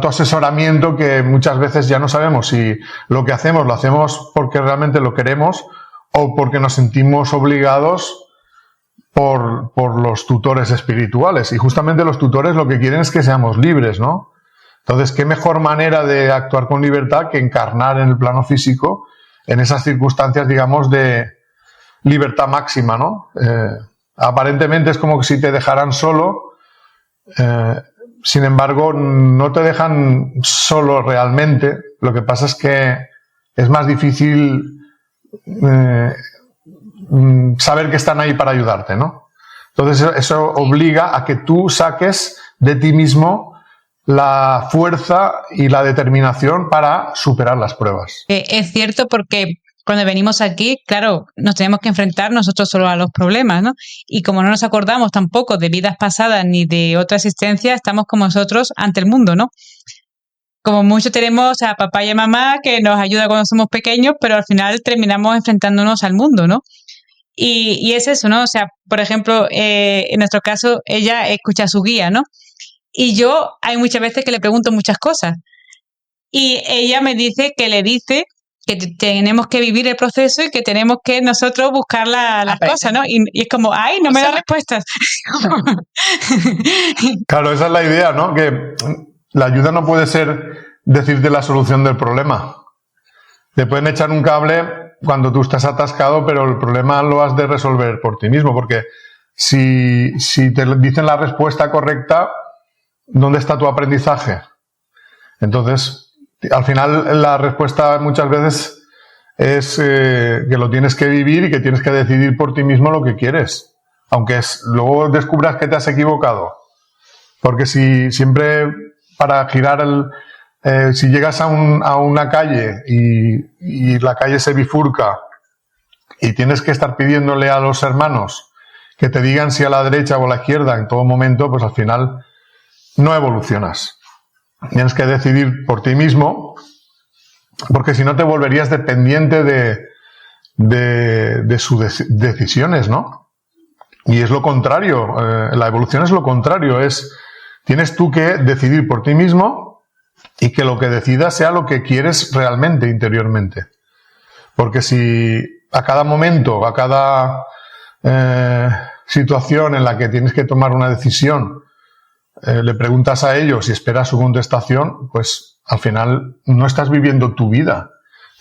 asesoramiento que muchas veces ya no sabemos si lo que hacemos lo hacemos porque realmente lo queremos o porque nos sentimos obligados por los tutores espirituales. Y justamente los tutores lo que quieren es que seamos libres, ¿no? Entonces, ¿qué mejor manera de actuar con libertad que encarnar en el plano físico en esas circunstancias, digamos, de libertad máxima, ¿no? Aparentemente es como que si te dejaran solo, sin embargo, no te dejan solo realmente. Lo que pasa es que es más difícil saber que están ahí para ayudarte, ¿no? Entonces eso obliga a que tú saques de ti mismo la fuerza y la determinación para superar las pruebas. Es cierto, porque cuando venimos aquí, claro, nos tenemos que enfrentar nosotros solo a los problemas, ¿no? Y como no nos acordamos tampoco de vidas pasadas ni de otra existencia, estamos como nosotros ante el mundo, ¿no? Como mucho tenemos a papá y a mamá que nos ayuda cuando somos pequeños, pero al final terminamos enfrentándonos al mundo, ¿no? Y es eso, ¿no? O sea, por ejemplo, en nuestro caso, ella escucha a su guía, ¿no? Y yo hay muchas veces que le pregunto muchas cosas. Y ella me dice que le dice que tenemos que vivir el proceso y que tenemos que nosotros buscar las cosas, ¿no? Y es como, ay, no me da respuestas. Claro, esa es la idea, ¿no? Que la ayuda no puede ser decirte la solución del problema. Te pueden echar un cable cuando tú estás atascado, pero el problema lo has de resolver por ti mismo, porque si te dicen la respuesta correcta, ¿dónde está tu aprendizaje? Entonces, al final la respuesta muchas veces es que lo tienes que vivir y que tienes que decidir por ti mismo lo que quieres, aunque luego descubras que te has equivocado. Porque si siempre para girar si llegas a una calle y la calle se bifurca y tienes que estar pidiéndole a los hermanos que te digan si a la derecha o a la izquierda en todo momento, pues al final no evolucionas. Tienes que decidir por ti mismo, porque si no te volverías dependiente de sus decisiones, ¿no? Y es lo contrario, la evolución es lo contrario, tienes tú que decidir por ti mismo y que lo que decidas sea lo que quieres realmente, interiormente. Porque si a cada momento, a cada situación en la que tienes que tomar una decisión, le preguntas a ellos y esperas su contestación, pues al final no estás viviendo tu vida,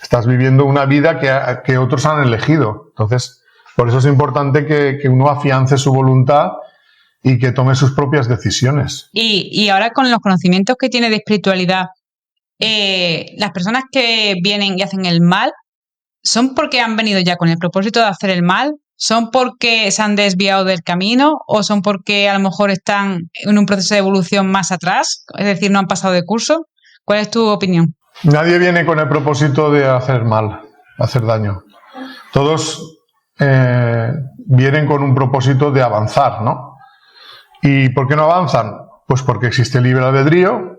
estás viviendo una vida que otros han elegido. Entonces, por eso es importante que uno afiance su voluntad y que tome sus propias decisiones. Y ahora con los conocimientos que tiene de espiritualidad, las personas que vienen y hacen el mal, ¿son porque han venido ya con el propósito de hacer el mal? ¿Son porque se han desviado del camino? ¿O son porque a lo mejor están en un proceso de evolución más atrás? Es decir, no han pasado de curso. ¿Cuál es tu opinión? Nadie viene con el propósito de hacer mal, hacer daño. Todos vienen con un propósito de avanzar, ¿no? ¿Y por qué no avanzan? Pues porque existe el libre albedrío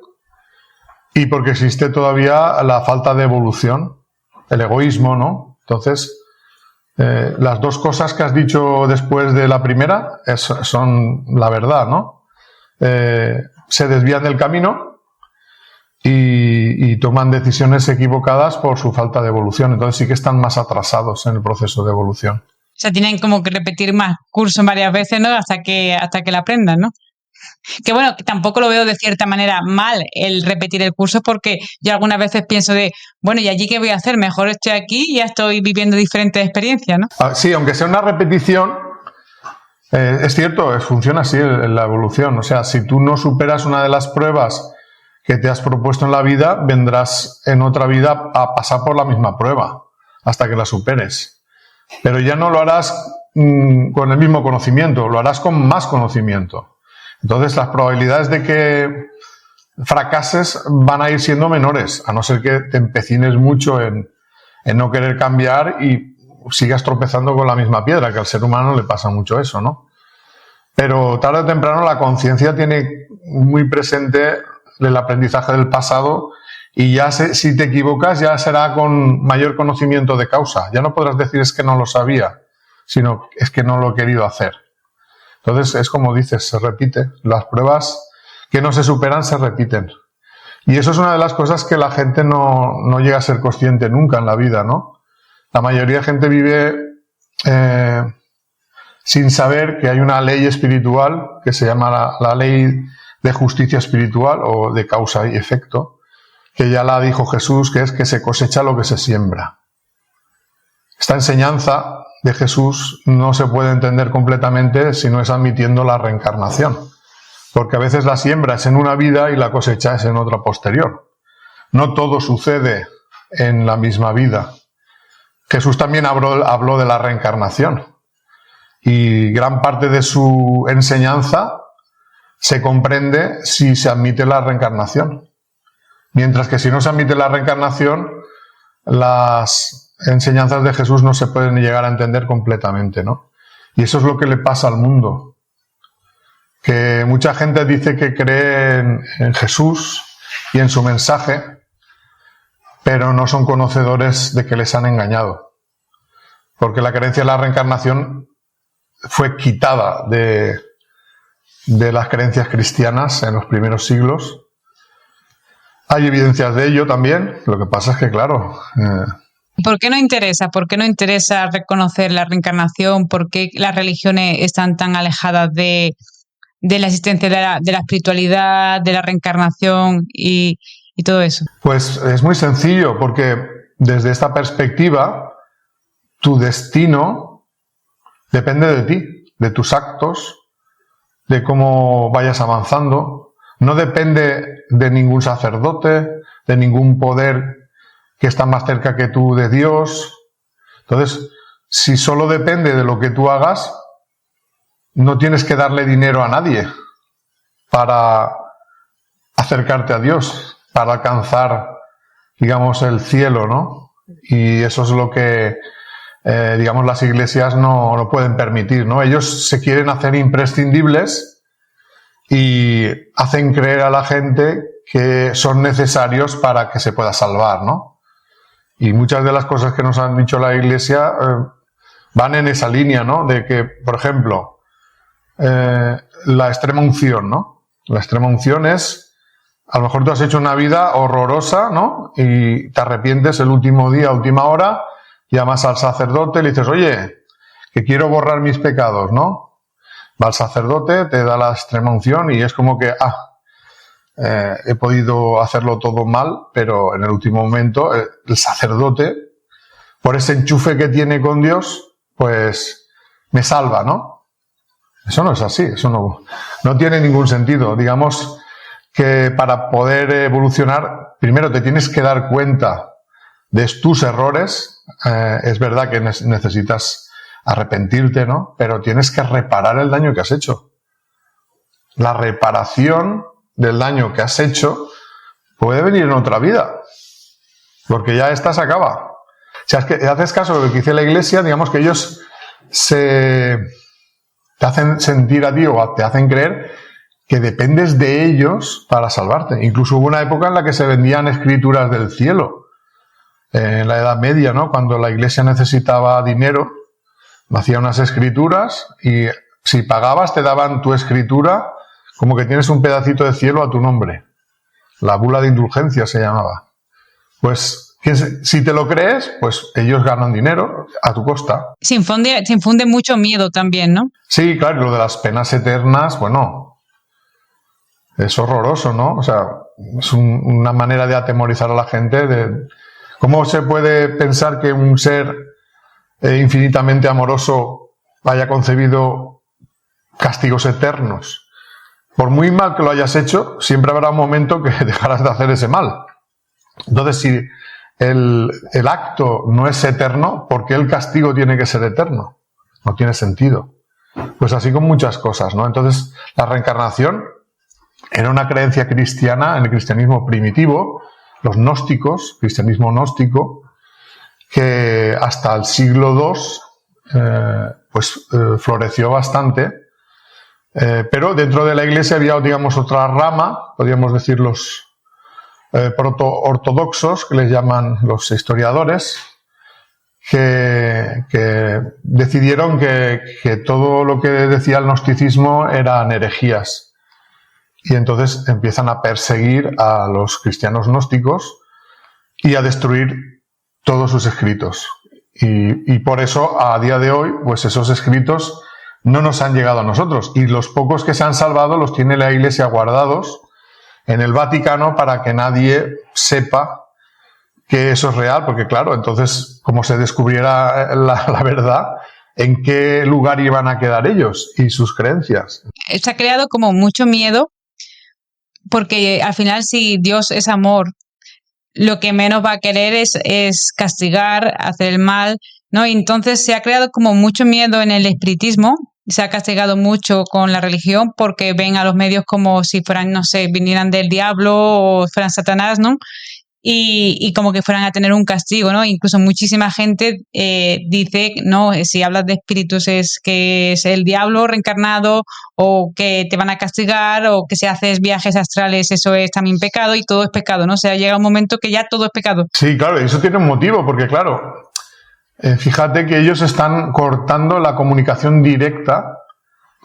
y porque existe todavía la falta de evolución, el egoísmo, ¿no? Entonces, las dos cosas que has dicho después de la primera son la verdad, ¿no? Se desvían del camino y toman decisiones equivocadas por su falta de evolución. Entonces sí que están más atrasados en el proceso de evolución. O sea, tienen como que repetir más cursos varias veces, ¿no? Hasta que la aprendan, ¿no? Que bueno, que tampoco lo veo de cierta manera mal el repetir el curso, porque yo algunas veces pienso bueno, ¿y allí qué voy a hacer? Mejor estoy aquí y ya estoy viviendo diferentes experiencias, ¿no? Sí, aunque sea una repetición, es cierto, funciona así la evolución. O sea, si tú no superas una de las pruebas que te has propuesto en la vida, vendrás en otra vida a pasar por la misma prueba hasta que la superes. Pero ya no lo harás con el mismo conocimiento, lo harás con más conocimiento. Entonces las probabilidades de que fracases van a ir siendo menores, a no ser que te empecines mucho en no querer cambiar y sigas tropezando con la misma piedra, que al ser humano le pasa mucho eso, ¿no? Pero tarde o temprano la conciencia tiene muy presente el aprendizaje del pasado y ya si te equivocas ya será con mayor conocimiento de causa. Ya no podrás decir es que no lo sabía, sino es que no lo he querido hacer. Entonces es como dices, se repite. Las pruebas que no se superan se repiten. Y eso es una de las cosas que la gente no llega a ser consciente nunca en la vida, ¿no? La mayoría de gente vive sin saber que hay una ley espiritual que se llama la ley de justicia espiritual o de causa y efecto, que ya la dijo Jesús, que es que se cosecha lo que se siembra. Esta enseñanza de Jesús no se puede entender completamente si no es admitiendo la reencarnación, porque a veces la siembra es en una vida y la cosecha es en otra posterior. No todo sucede en la misma vida. Jesús también habló de la reencarnación y gran parte de su enseñanza se comprende si se admite la reencarnación. Mientras que si no se admite la reencarnación, las enseñanzas de Jesús no se pueden llegar a entender completamente, ¿no? Y eso es lo que le pasa al mundo. Que mucha gente dice que cree en Jesús y en su mensaje, pero no son conocedores de que les han engañado. Porque la creencia en la reencarnación fue quitada de las creencias cristianas en los primeros siglos. Hay evidencias de ello también, lo que pasa es que, claro... ¿Por qué no interesa? ¿Por qué no interesa reconocer la reencarnación? ¿Por qué las religiones están tan alejadas de la existencia de la espiritualidad, de la reencarnación y todo eso? Pues es muy sencillo, porque desde esta perspectiva, tu destino depende de ti, de tus actos, de cómo vayas avanzando. No depende de ningún sacerdote, de ningún poder que está más cerca que tú de Dios. Entonces, si solo depende de lo que tú hagas, no tienes que darle dinero a nadie para acercarte a Dios, para alcanzar, digamos, el cielo, ¿no? Y eso es lo que, digamos, las iglesias no pueden permitir, ¿no? Ellos se quieren hacer imprescindibles y hacen creer a la gente que son necesarios para que se pueda salvar, ¿no? Y muchas de las cosas que nos han dicho la iglesia van en esa línea, ¿no? De que, por ejemplo, la extrema unción, ¿no? La extrema unción es, a lo mejor tú has hecho una vida horrorosa, ¿no? Y te arrepientes el último día, última hora, llamas al sacerdote y le dices, oye, que quiero borrar mis pecados, ¿no? Va al sacerdote, te da la extrema unción y es como que, he podido hacerlo todo mal, pero en el último momento el sacerdote, por ese enchufe que tiene con Dios, pues me salva, ¿no? Eso no es así, eso no tiene ningún sentido. Digamos que para poder evolucionar, primero te tienes que dar cuenta de tus errores. Es verdad que necesitas arrepentirte, ¿no? Pero tienes que reparar el daño que has hecho. La reparación del daño que has hecho puede venir en otra vida, porque ya esta se acaba. Si haces caso de lo que dice la Iglesia, digamos que ellos te hacen sentir a ti o te hacen creer que dependes de ellos para salvarte. Incluso hubo una época en la que se vendían escrituras del cielo, en la Edad Media, ¿no? Cuando la Iglesia necesitaba dinero, hacía unas escrituras y si pagabas te daban tu escritura como que tienes un pedacito de cielo a tu nombre. La bula de indulgencia se llamaba. Pues si te lo crees, pues ellos ganan dinero a tu costa. Se infunde mucho miedo también, ¿no? Sí, claro, lo de las penas eternas, bueno, es horroroso, ¿no? O sea, es una manera de atemorizar a la gente. ¿Cómo se puede pensar que un ser infinitamente amoroso haya concebido castigos eternos? Por muy mal que lo hayas hecho, siempre habrá un momento que dejarás de hacer ese mal. Entonces, si el acto no es eterno, ¿por qué el castigo tiene que ser eterno? No tiene sentido. Pues así con muchas cosas, ¿no? Entonces, la reencarnación era una creencia cristiana en el cristianismo primitivo, los gnósticos, cristianismo gnóstico, que hasta el siglo II floreció bastante. Pero dentro de la Iglesia había, digamos, otra rama, podríamos decir los proto-ortodoxos, que les llaman los historiadores, que decidieron que todo lo que decía el gnosticismo eran herejías. Y entonces empiezan a perseguir a los cristianos gnósticos y a destruir todos sus escritos. Y por eso, a día de hoy, pues esos escritos no nos han llegado a nosotros, y los pocos que se han salvado los tiene la Iglesia guardados en el Vaticano para que nadie sepa que eso es real, porque claro, entonces, como se descubriera la verdad, ¿en qué lugar iban a quedar ellos y sus creencias? Se ha creado como mucho miedo, porque al final, si Dios es amor, lo que menos va a querer es castigar, hacer el mal, ¿no? Y entonces se ha creado como mucho miedo en el espiritismo, se ha castigado mucho con la religión porque ven a los medios como si fueran, no sé, vinieran del diablo o fueran Satanás, ¿no? Y como que fueran a tener un castigo, ¿no? Incluso muchísima gente dice, no, si hablas de espíritus es que es el diablo reencarnado, o que te van a castigar, o que si haces viajes astrales eso es también pecado, y todo es pecado, ¿no? O sea, llega un momento que ya todo es pecado. Sí, claro, eso tiene un motivo, porque claro, fíjate que ellos están cortando la comunicación directa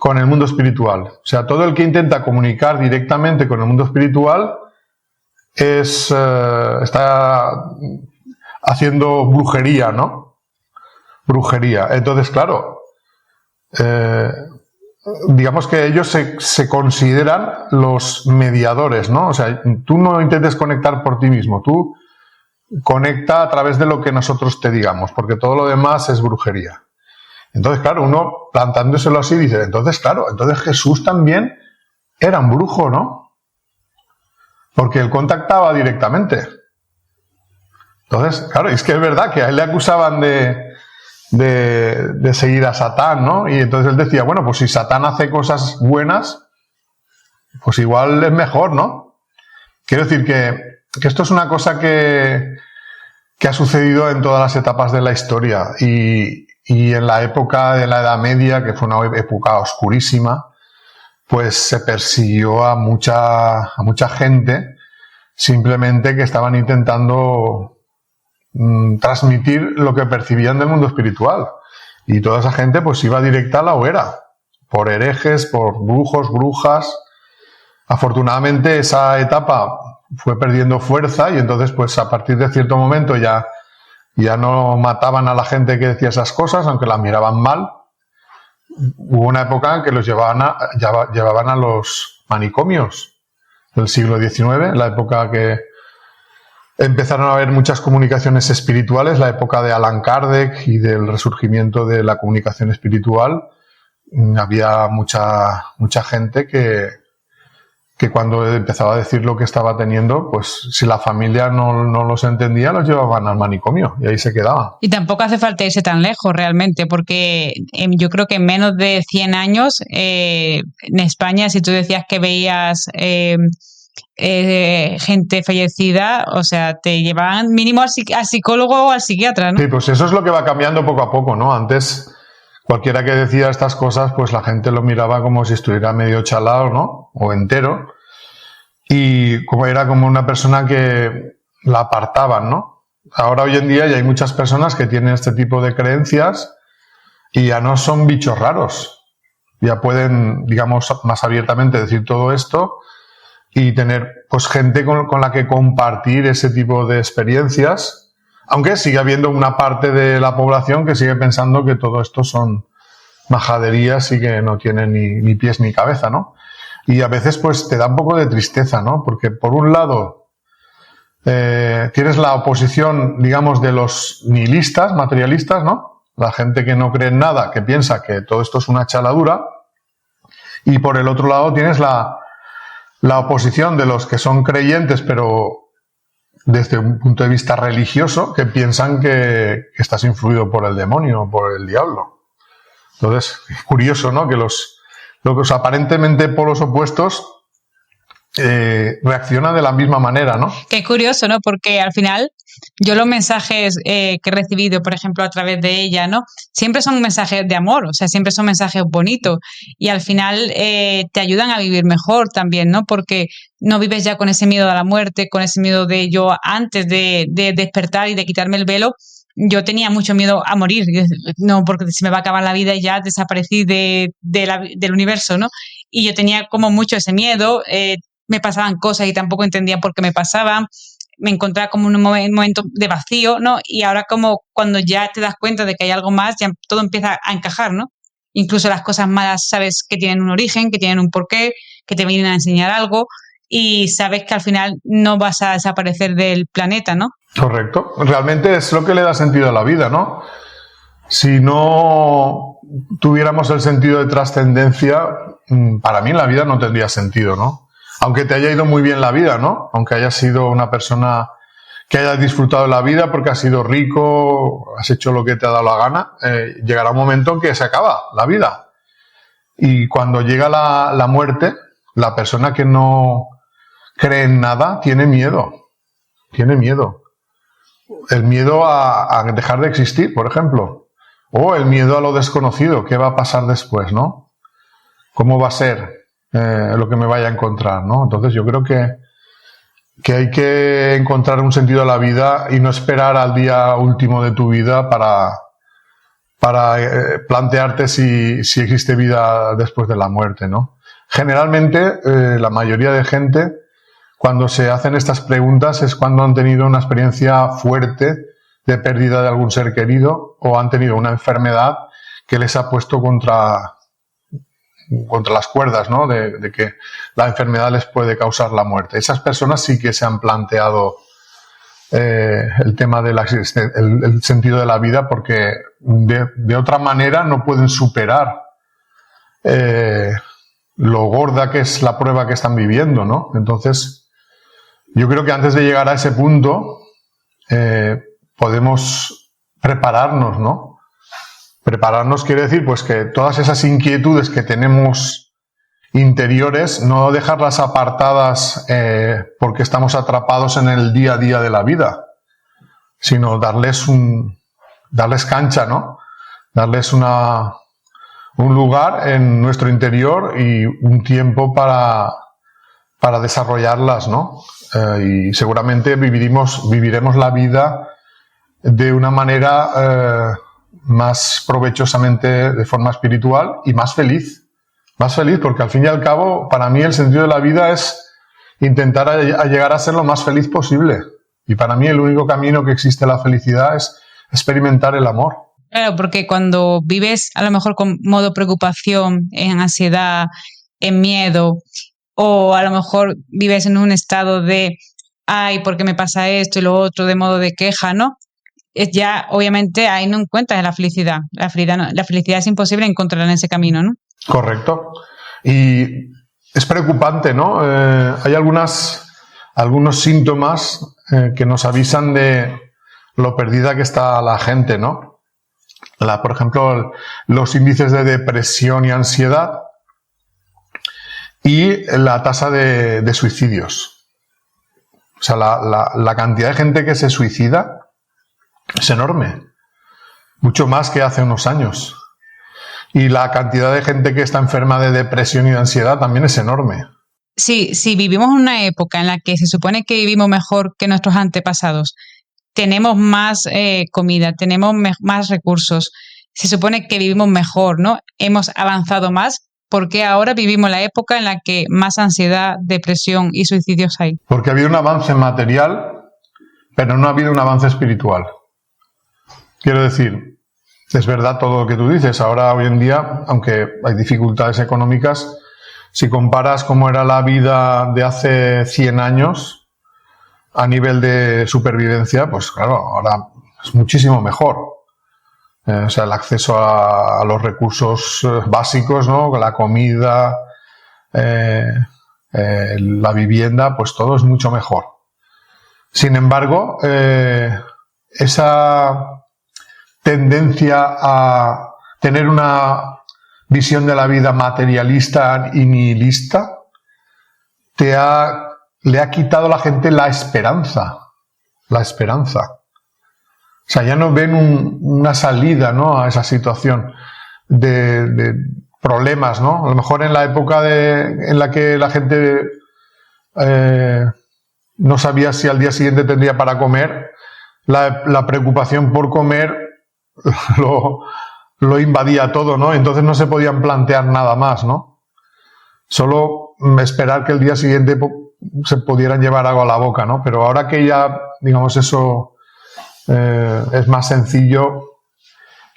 con el mundo espiritual. O sea, todo el que intenta comunicar directamente con el mundo espiritual está haciendo brujería, ¿no? Brujería. Entonces, claro, digamos que ellos se consideran los mediadores, ¿no? O sea, tú no intentes conectar por ti mismo, tú conecta a través de lo que nosotros te digamos, porque todo lo demás es brujería. Entonces, claro, uno plantándoselo así dice, entonces Jesús también era un brujo, ¿no? Porque él contactaba directamente. Entonces, claro, es que es verdad que a él le acusaban de seguir a Satán, ¿no? Y entonces él decía, bueno, pues si Satán hace cosas buenas, pues igual es mejor, ¿no? Quiero decir que esto es una cosa que ha sucedido en todas las etapas de la historia, y en la época de la Edad Media, que fue una época oscurísima, pues se persiguió a mucha gente simplemente que estaban intentando transmitir lo que percibían del mundo espiritual, y toda esa gente pues iba directa a la hoguera por herejes, por brujos, brujas. Afortunadamente esa etapa fue perdiendo fuerza y entonces pues a partir de cierto momento ya no mataban a la gente que decía esas cosas, aunque las miraban mal. Hubo una época en que los llevaban a los manicomios del siglo XIX, la época que empezaron a haber muchas comunicaciones espirituales, la época de Allan Kardec y del resurgimiento de la comunicación espiritual. Había mucha gente que cuando empezaba a decir lo que estaba teniendo, pues si la familia no los entendía, los llevaban al manicomio y ahí se quedaban. Y tampoco hace falta irse tan lejos realmente, porque yo creo que en menos de 100 años en España, si tú decías que veías gente fallecida, o sea, te llevaban mínimo al psicólogo o al psiquiatra, ¿no? Sí, pues eso es lo que va cambiando poco a poco, ¿no? Antes, cualquiera que decía estas cosas, pues la gente lo miraba como si estuviera medio chalado, ¿no? O entero. Y como era como una persona que la apartaban, ¿no? Ahora, hoy en día, ya hay muchas personas que tienen este tipo de creencias y ya no son bichos raros. Ya pueden, digamos, más abiertamente decir todo esto y tener, pues, gente con la que compartir ese tipo de experiencias, aunque sigue habiendo una parte de la población que sigue pensando que todo esto son majaderías y que no tienen ni pies ni cabeza, ¿no? Y a veces pues te da un poco de tristeza, ¿no? Porque por un lado tienes la oposición, digamos, de los nihilistas, materialistas, ¿no? La gente que no cree en nada, que piensa que todo esto es una chaladura. Y por el otro lado tienes la oposición de los que son creyentes, pero desde un punto de vista religioso, que piensan que estás influido por el demonio, por el diablo. Entonces, es curioso, ¿no? Que los aparentemente polos opuestos reaccionan de la misma manera, ¿no? Qué curioso, ¿no? Porque al final yo los mensajes que he recibido, por ejemplo, a través de ella, ¿no? Siempre son mensajes de amor, o sea, siempre son mensajes bonitos y al final te ayudan a vivir mejor también, ¿no? Porque no vives ya con ese miedo a la muerte, con ese miedo de yo antes de despertar y de quitarme el velo. Yo tenía mucho miedo a morir, no, porque se me va a acabar la vida y ya desaparecí del universo, ¿no? Y yo tenía como mucho ese miedo, me pasaban cosas y tampoco entendía por qué me pasaban, me encontraba como en un momento de vacío, ¿no? Y ahora como cuando ya te das cuenta de que hay algo más, ya todo empieza a encajar, ¿no? Incluso las cosas malas sabes que tienen un origen, que tienen un porqué, que te vienen a enseñar algo y sabes que al final no vas a desaparecer del planeta, ¿no? Correcto. Realmente es lo que le da sentido a la vida, ¿no? Si no tuviéramos el sentido de trascendencia, para mí la vida no tendría sentido, ¿no? Aunque te haya ido muy bien la vida, ¿no? Aunque hayas sido una persona que haya disfrutado de la vida porque has sido rico, has hecho lo que te ha dado la gana, llegará un momento en que se acaba la vida. Y cuando llega la muerte, la persona que no cree en nada tiene miedo. Tiene miedo. El miedo a dejar de existir, por ejemplo. O el miedo a lo desconocido. ¿Qué va a pasar después, no? ¿Cómo va a ser lo que me vaya a encontrar, ¿no? Entonces yo creo que hay que encontrar un sentido a la vida y no esperar al día último de tu vida para plantearte si existe vida después de la muerte, ¿no? Generalmente, la mayoría de gente, cuando se hacen estas preguntas es cuando han tenido una experiencia fuerte de pérdida de algún ser querido o han tenido una enfermedad que les ha puesto contra las cuerdas, ¿no? De que la enfermedad les puede causar la muerte. Esas personas sí que se han planteado el tema del el sentido de la vida porque de otra manera no pueden superar lo gorda que es la prueba que están viviendo, ¿no? Entonces, yo creo que antes de llegar a ese punto podemos prepararnos, ¿no? Prepararnos quiere decir pues que todas esas inquietudes que tenemos interiores, no dejarlas apartadas porque estamos atrapados en el día a día de la vida, sino darles cancha, ¿no? Darles un lugar en nuestro interior y un tiempo para desarrollarlas, ¿no? Y seguramente viviremos la vida de una manera más provechosamente de forma espiritual y más feliz, Más feliz, porque al fin y al cabo, para mí el sentido de la vida es intentar a llegar a ser lo más feliz posible. Y para mí el único camino que existe a la felicidad es experimentar el amor. Claro, porque cuando vives a lo mejor con modo preocupación, en ansiedad, en miedo, o a lo mejor vives en un estado de, ay, ¿por qué me pasa esto y lo otro, de modo de queja, ¿no? Ya, obviamente, ahí no encuentras la felicidad. La felicidad es imposible encontrarla en ese camino, ¿no? Correcto. Y es preocupante, ¿no? Hay algunos síntomas que nos avisan de lo perdida que está la gente, ¿no? Por ejemplo, los índices de depresión y ansiedad y la tasa de suicidios. O sea, la cantidad de gente que se suicida es enorme, mucho más que hace unos años. Y la cantidad de gente que está enferma de depresión y de ansiedad también es enorme. Sí, sí, vivimos una época en la que se supone que vivimos mejor que nuestros antepasados. Tenemos más comida, tenemos más recursos. Se supone que vivimos mejor, ¿no? Hemos avanzado más. ¿Por qué ahora vivimos la época en la que más ansiedad, depresión y suicidios hay? Porque ha habido un avance material, pero no ha habido un avance espiritual. Quiero decir, es verdad todo lo que tú dices. Ahora, hoy en día, aunque hay dificultades económicas, si comparas cómo era la vida de hace 100 años a nivel de supervivencia, pues claro, ahora es muchísimo mejor. O sea, el acceso a los recursos básicos, ¿no? La comida, la vivienda, pues todo es mucho mejor. Sin embargo, esa tendencia a tener una visión de la vida materialista y nihilista le ha quitado a la gente la esperanza. La esperanza. O sea, ya no ven una salida, ¿no?, a esa situación de problemas, ¿no? A lo mejor en la época en la que la gente no sabía si al día siguiente tendría para comer, la preocupación por comer lo invadía todo, ¿no? Entonces no se podían plantear nada más, ¿no? Solo esperar que el día siguiente se pudieran llevar algo a la boca, ¿no? Pero ahora que ya, digamos, eso es más sencillo,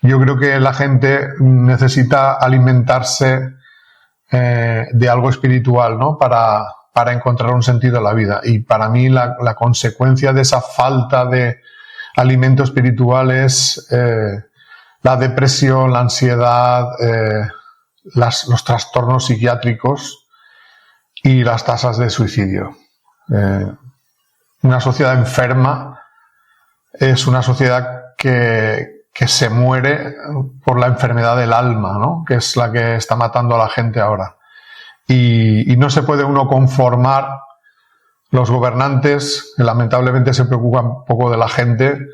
yo creo que la gente necesita alimentarse de algo espiritual, ¿no? Para encontrar un sentido a la vida. Y para mí la consecuencia de esa falta de alimento espiritual es la depresión, la ansiedad, los trastornos psiquiátricos y las tasas de suicidio. Una sociedad enferma es una sociedad que se muere por la enfermedad del alma, ¿no? Que es la que está matando a la gente ahora. Y no se puede uno conformar. Los gobernantes, que lamentablemente se preocupan poco de la gente,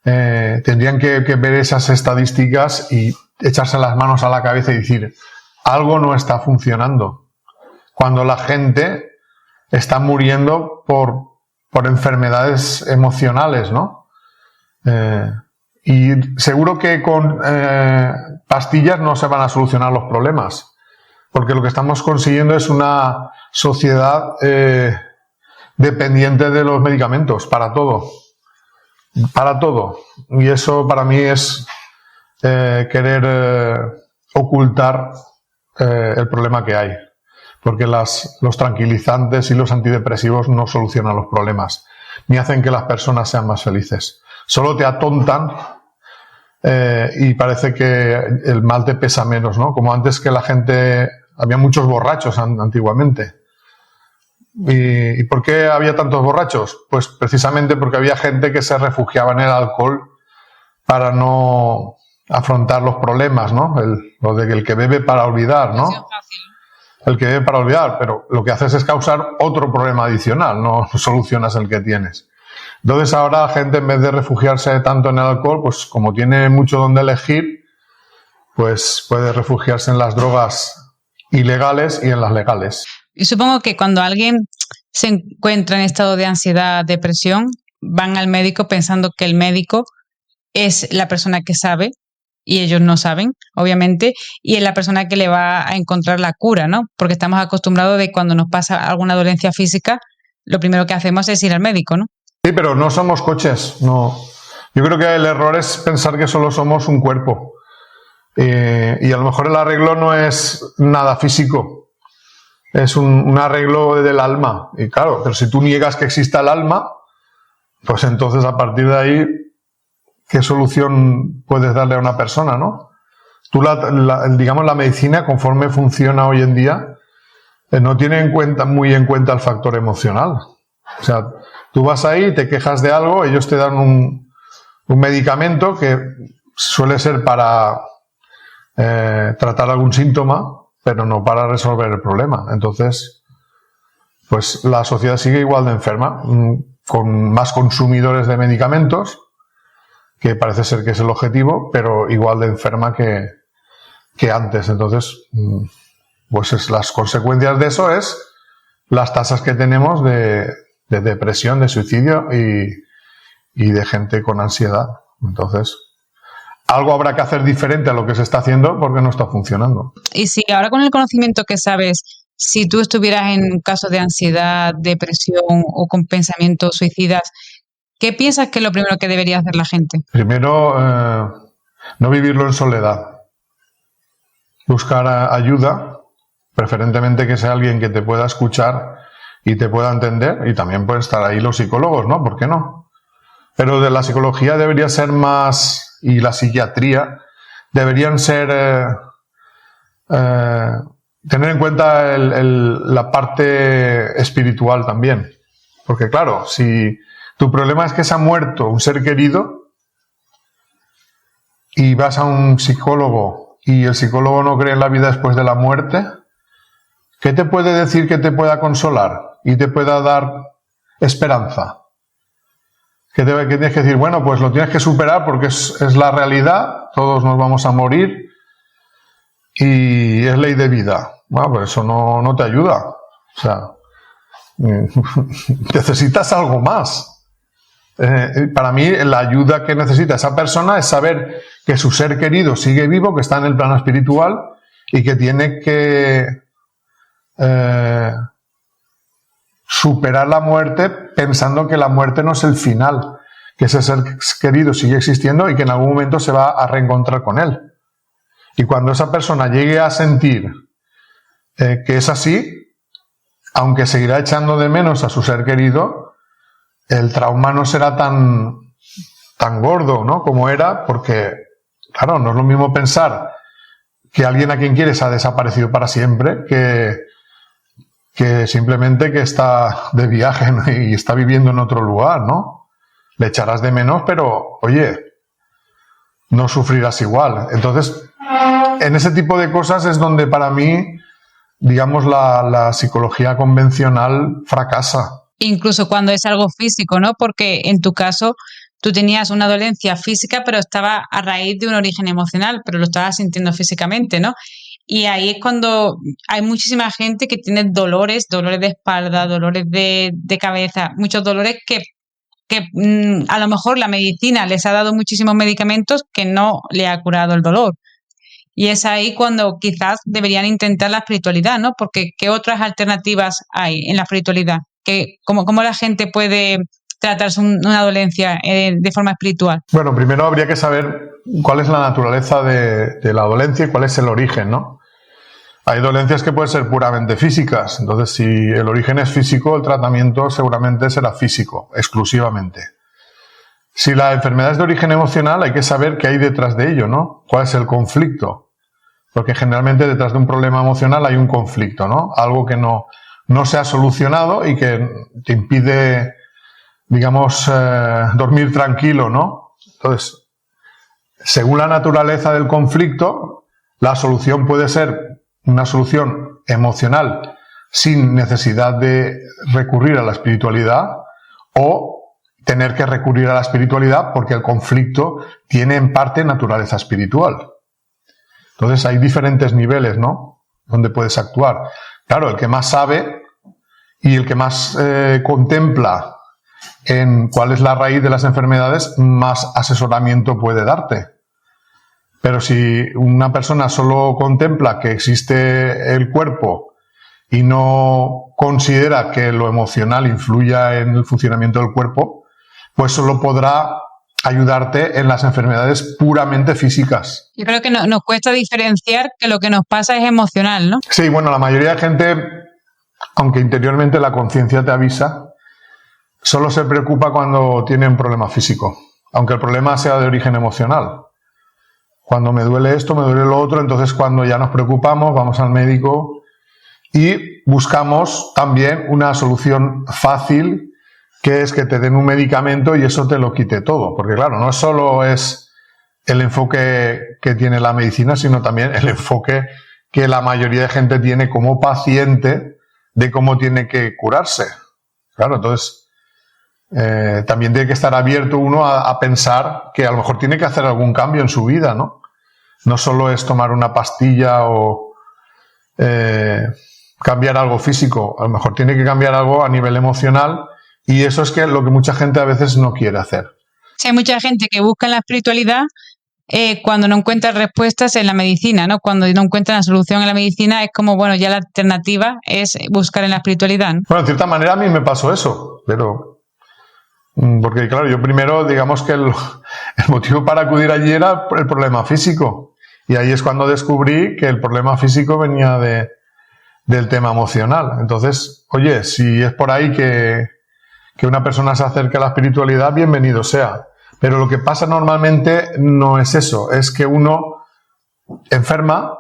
tendrían que ver esas estadísticas y echarse las manos a la cabeza y decir, algo no está funcionando. Cuando la gente está muriendo por enfermedades emocionales, ¿no? Y seguro que con pastillas no se van a solucionar los problemas, porque lo que estamos consiguiendo es una sociedad dependiente de los medicamentos para todo. Para todo. Y eso para mí es querer ocultar el problema que hay. Porque los tranquilizantes y los antidepresivos no solucionan los problemas, ni hacen que las personas sean más felices. Solo te atontan y parece que el mal te pesa menos, ¿no? Como antes, que la gente... Había muchos borrachos antiguamente. ¿Y por qué había tantos borrachos? Pues precisamente porque había gente que se refugiaba en el alcohol para no afrontar los problemas, ¿no? Lo de que el que bebe para olvidar, ¿no? El que bebe para olvidar, pero lo que haces es causar otro problema adicional, no solucionas el que tienes. Entonces ahora la gente, en vez de refugiarse tanto en el alcohol, pues como tiene mucho donde elegir, pues puede refugiarse en las drogas ilegales y en las legales. Y supongo que cuando alguien se encuentra en estado de ansiedad, depresión, van al médico pensando que el médico es la persona que sabe y ellos no saben, obviamente, y es la persona que le va a encontrar la cura, ¿no? Porque estamos acostumbrados de cuando nos pasa alguna dolencia física, lo primero que hacemos es ir al médico, ¿no? Sí, pero no somos coches, no. Yo creo que el error es pensar que solo somos un cuerpo. Y a lo mejor el arreglo no es nada físico, es un arreglo del alma. Y claro, pero si tú niegas que exista el alma, pues entonces a partir de ahí, ¿qué solución puedes darle a una persona, no? Tú, digamos, la medicina, conforme funciona hoy en día, no tiene muy en cuenta el factor emocional. O sea, tú vas ahí, te quejas de algo, ellos te dan un medicamento que suele ser para tratar algún síntoma, pero no para resolver el problema. Entonces, pues la sociedad sigue igual de enferma, con más consumidores de medicamentos, que parece ser que es el objetivo, pero igual de enferma que antes. Entonces, pues las consecuencias de eso es las tasas que tenemos de depresión, de suicidio y de gente con ansiedad. Entonces, algo habrá que hacer diferente a lo que se está haciendo porque no está funcionando. Y si ahora con el conocimiento que sabes, si tú estuvieras en un caso de ansiedad, depresión o con pensamientos suicidas, ¿qué piensas que es lo primero que debería hacer la gente? Primero, no vivirlo en soledad. Buscar ayuda, preferentemente que sea alguien que te pueda escuchar y te pueda entender, y también pueden estar ahí los psicólogos, ¿no? ¿Por qué no? Pero de la psicología debería ser más, y la psiquiatría, deberían ser, tener en cuenta la parte espiritual también. Porque claro, si tu problema es que se ha muerto un ser querido y vas a un psicólogo y el psicólogo no cree en la vida después de la muerte, ¿qué te puede decir que te pueda consolar y te pueda dar esperanza? ¿Qué tienes que decir? Bueno, pues lo tienes que superar porque es la realidad, todos nos vamos a morir y es ley de vida. Bueno, pues eso no te ayuda. O sea, necesitas algo más. Para mí, la ayuda que necesita esa persona es saber que su ser querido sigue vivo, que está en el plano espiritual y que tiene que superar la muerte pensando que la muerte no es el final, que ese ser querido sigue existiendo y que en algún momento se va a reencontrar con él. Y cuando esa persona llegue a sentir que es así, aunque seguirá echando de menos a su ser querido, el trauma no será tan gordo, ¿no?, como era, porque, claro, no es lo mismo pensar que alguien a quien quieres ha desaparecido para siempre que simplemente que está de viaje, ¿no?, y está viviendo en otro lugar, ¿no? Le echarás de menos, pero, oye, no sufrirás igual. Entonces, en ese tipo de cosas es donde para mí, digamos, la psicología convencional fracasa. Incluso cuando es algo físico, ¿no? Porque en tu caso tú tenías una dolencia física, pero estaba a raíz de un origen emocional, pero lo estabas sintiendo físicamente, ¿no? Y ahí es cuando hay muchísima gente que tiene dolores de espalda, dolores de cabeza, muchos dolores que a lo mejor la medicina les ha dado muchísimos medicamentos que no le ha curado el dolor. Y es ahí cuando quizás deberían intentar la espiritualidad, ¿no? Porque ¿qué otras alternativas hay en la espiritualidad? ¿Cómo la gente puede tratarse una dolencia de forma espiritual? Bueno, primero habría que saber cuál es la naturaleza de la dolencia y cuál es el origen, ¿no? Hay dolencias que pueden ser puramente físicas, entonces si el origen es físico, el tratamiento seguramente será físico, exclusivamente. Si la enfermedad es de origen emocional, hay que saber qué hay detrás de ello, ¿no? ¿Cuál es el conflicto? Porque generalmente detrás de un problema emocional hay un conflicto, ¿no? Algo que no se ha solucionado y que te impide, digamos, dormir tranquilo, ¿no? Entonces, según la naturaleza del conflicto, la solución puede ser una solución emocional sin necesidad de recurrir a la espiritualidad o tener que recurrir a la espiritualidad porque el conflicto tiene en parte naturaleza espiritual. Entonces hay diferentes niveles, ¿no?, donde puedes actuar. Claro, el que más sabe y el que más contempla en cuál es la raíz de las enfermedades, más asesoramiento puede darte. Pero si una persona solo contempla que existe el cuerpo y no considera que lo emocional influya en el funcionamiento del cuerpo, pues solo podrá ayudarte en las enfermedades puramente físicas. Yo creo que nos cuesta diferenciar que lo que nos pasa es emocional, ¿no? Sí, bueno, la mayoría de gente, aunque interiormente la conciencia te avisa, solo se preocupa cuando tiene un problema físico, aunque el problema sea de origen emocional. Cuando me duele esto, me duele lo otro, entonces cuando ya nos preocupamos, vamos al médico y buscamos también una solución fácil, que es que te den un medicamento y eso te lo quite todo. Porque claro, no solo es el enfoque que tiene la medicina, sino también el enfoque que la mayoría de gente tiene como paciente de cómo tiene que curarse. Claro, entonces también tiene que estar abierto uno a pensar que a lo mejor tiene que hacer algún cambio en su vida, ¿no? No solo es tomar una pastilla o cambiar algo físico, a lo mejor tiene que cambiar algo a nivel emocional, y eso es lo que mucha gente a veces no quiere hacer. Sí, hay mucha gente que busca en la espiritualidad cuando no encuentra respuestas en la medicina, ¿no? Cuando no encuentra la solución en la medicina es como, bueno, ya la alternativa es buscar en la espiritualidad, ¿no? Bueno, de cierta manera a mí me pasó eso, pero porque claro, yo primero, digamos que el motivo para acudir allí era el problema físico, y ahí es cuando descubrí que el problema físico venía del tema emocional. Entonces, oye, si es por ahí que una persona se acerque a la espiritualidad, bienvenido sea. Pero lo que pasa normalmente no es eso, es que uno enferma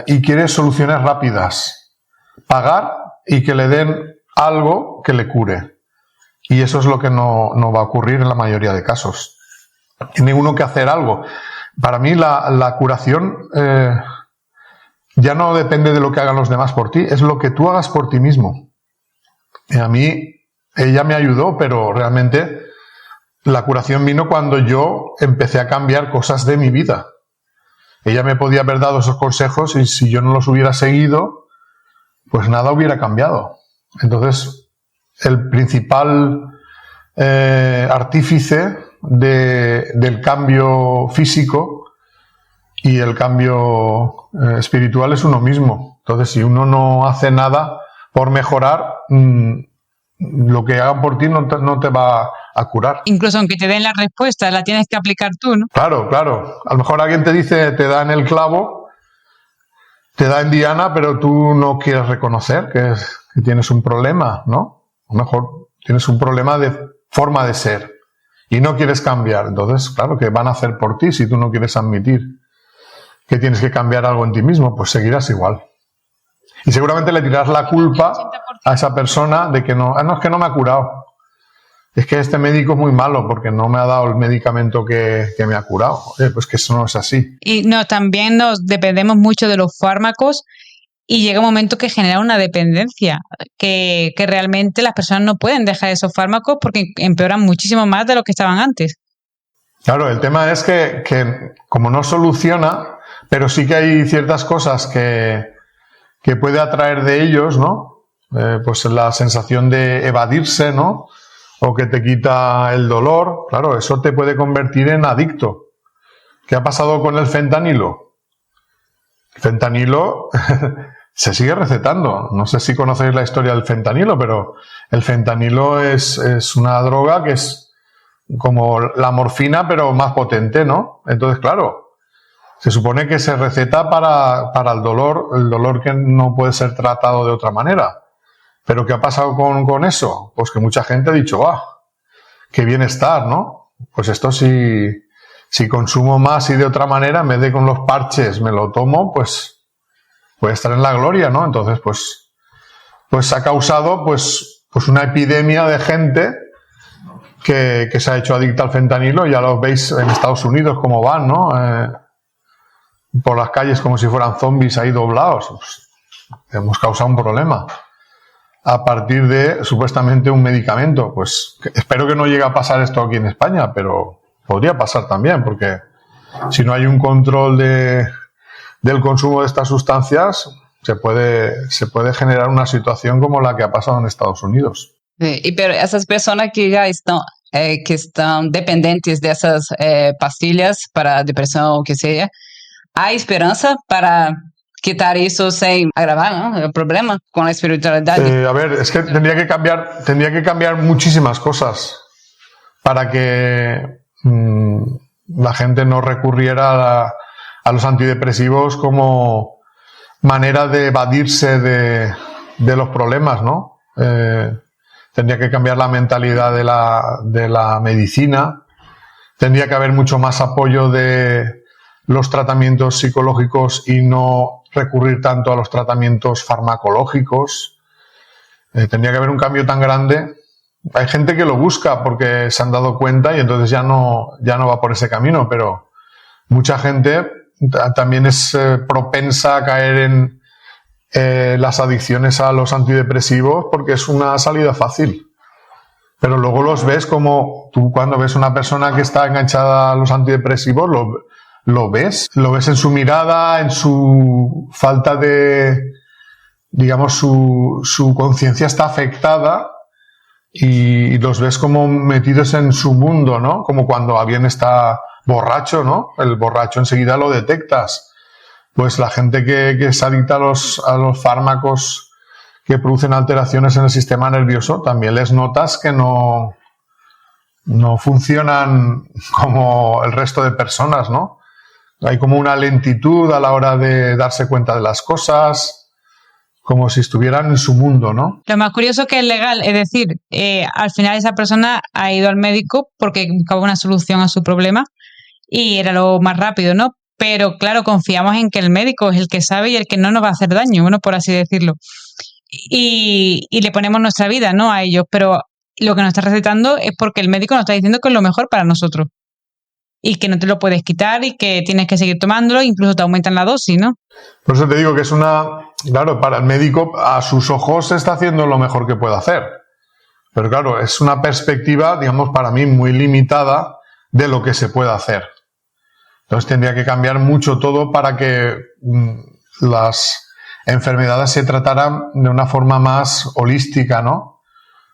y quiere soluciones rápidas, pagar y que le den algo que le cure. Y eso es lo que no va a ocurrir en la mayoría de casos. Tiene uno que hacer algo. Para mí la curación ya no depende de lo que hagan los demás por ti, es lo que tú hagas por ti mismo. Y a mí ella me ayudó, pero realmente la curación vino cuando yo empecé a cambiar cosas de mi vida. Ella me podía haber dado esos consejos y si yo no los hubiera seguido, pues nada hubiera cambiado. Entonces, el principal artífice del cambio físico y el cambio espiritual es uno mismo. Entonces, si uno no hace nada por mejorar, lo que hagan por ti no te va a curar. Incluso aunque te den la respuesta, la tienes que aplicar tú, ¿no? Claro, claro. A lo mejor alguien te dice, te da en el clavo, te da en diana, pero tú no quieres reconocer que tienes un problema, ¿no? A lo mejor tienes un problema de forma de ser y no quieres cambiar. Entonces, claro, ¿qué van a hacer por ti si tú no quieres admitir que tienes que cambiar algo en ti mismo? Pues seguirás igual. Y seguramente le tirarás la culpa a esa persona de que no, es que no me ha curado. Es que este médico es muy malo porque no me ha dado el medicamento que me ha curado. Pues que eso no es así. Y no, también nos dependemos mucho de los fármacos y llega un momento que genera una dependencia, que realmente las personas no pueden dejar esos fármacos porque empeoran muchísimo más de lo que estaban antes. Claro, el tema es que como no soluciona, pero sí que hay ciertas cosas que puede atraer de ellos, ¿no? Pues la sensación de evadirse, ¿no? O que te quita el dolor. Claro, eso te puede convertir en adicto. ¿Qué ha pasado con el fentanilo? El fentanilo se sigue recetando. No sé si conocéis la historia del fentanilo, pero el fentanilo es una droga que es como la morfina, pero más potente, ¿no? Entonces, claro, se supone que se receta para el dolor que no puede ser tratado de otra manera. ¿Pero qué ha pasado con eso? Pues que mucha gente ha dicho, qué bienestar, ¿no? Pues esto si consumo más y de otra manera, en vez de con los parches me lo tomo, pues puede estar en la gloria, ¿no? Entonces, pues ha causado pues una epidemia de gente que se ha hecho adicta al fentanilo. Ya lo veis en Estados Unidos cómo van, ¿no? Por las calles como si fueran zombies ahí doblados. Pues, hemos causado un problema a partir de supuestamente un medicamento. Pues espero que no llegue a pasar esto aquí en España, pero podría pasar también, porque si no hay un control del consumo de estas sustancias, se puede generar una situación como la que ha pasado en Estados Unidos. Pero esas personas que ya están que están dependientes de esas pastillas para depresión o que sea. ¿Hay esperanza para quitar eso sin agravar, ¿no?, el problema con la espiritualidad? A ver, es que tendría que cambiar muchísimas cosas para que la gente no recurriera a los antidepresivos como manera de evadirse de los problemas, ¿no? Tendría que cambiar la mentalidad de la medicina, tendría que haber mucho más apoyo de los tratamientos psicológicos y no recurrir tanto a los tratamientos farmacológicos. Tendría que haber un cambio tan grande. Hay gente que lo busca porque se han dado cuenta y entonces ya no va por ese camino, pero mucha gente también es propensa a caer en las adicciones a los antidepresivos porque es una salida fácil. Pero luego los ves como tú cuando ves una persona que está enganchada a los antidepresivos, lo ves en su mirada, en su falta de, digamos, su conciencia está afectada y los ves como metidos en su mundo, ¿no? Como cuando alguien está borracho, ¿no? El borracho enseguida lo detectas. Pues la gente que es adicta a los fármacos que producen alteraciones en el sistema nervioso, también les notas que no funcionan como el resto de personas, ¿no? Hay como una lentitud a la hora de darse cuenta de las cosas, como si estuvieran en su mundo, ¿no? Lo más curioso que es legal, es decir, al final esa persona ha ido al médico porque buscaba una solución a su problema y era lo más rápido, ¿no? Pero claro, confiamos en que el médico es el que sabe y el que no nos va a hacer daño, bueno, por así decirlo. Y le ponemos nuestra vida, ¿no?, a ellos, pero lo que nos está recetando es porque el médico nos está diciendo que es lo mejor para nosotros y que no te lo puedes quitar y que tienes que seguir tomándolo, incluso te aumentan la dosis, ¿no? Por eso te digo que es claro, para el médico a sus ojos se está haciendo lo mejor que puede hacer, pero claro, es una perspectiva, digamos, para mí muy limitada de lo que se puede hacer. Entonces tendría que cambiar mucho todo para que las enfermedades se trataran de una forma más holística, ¿no?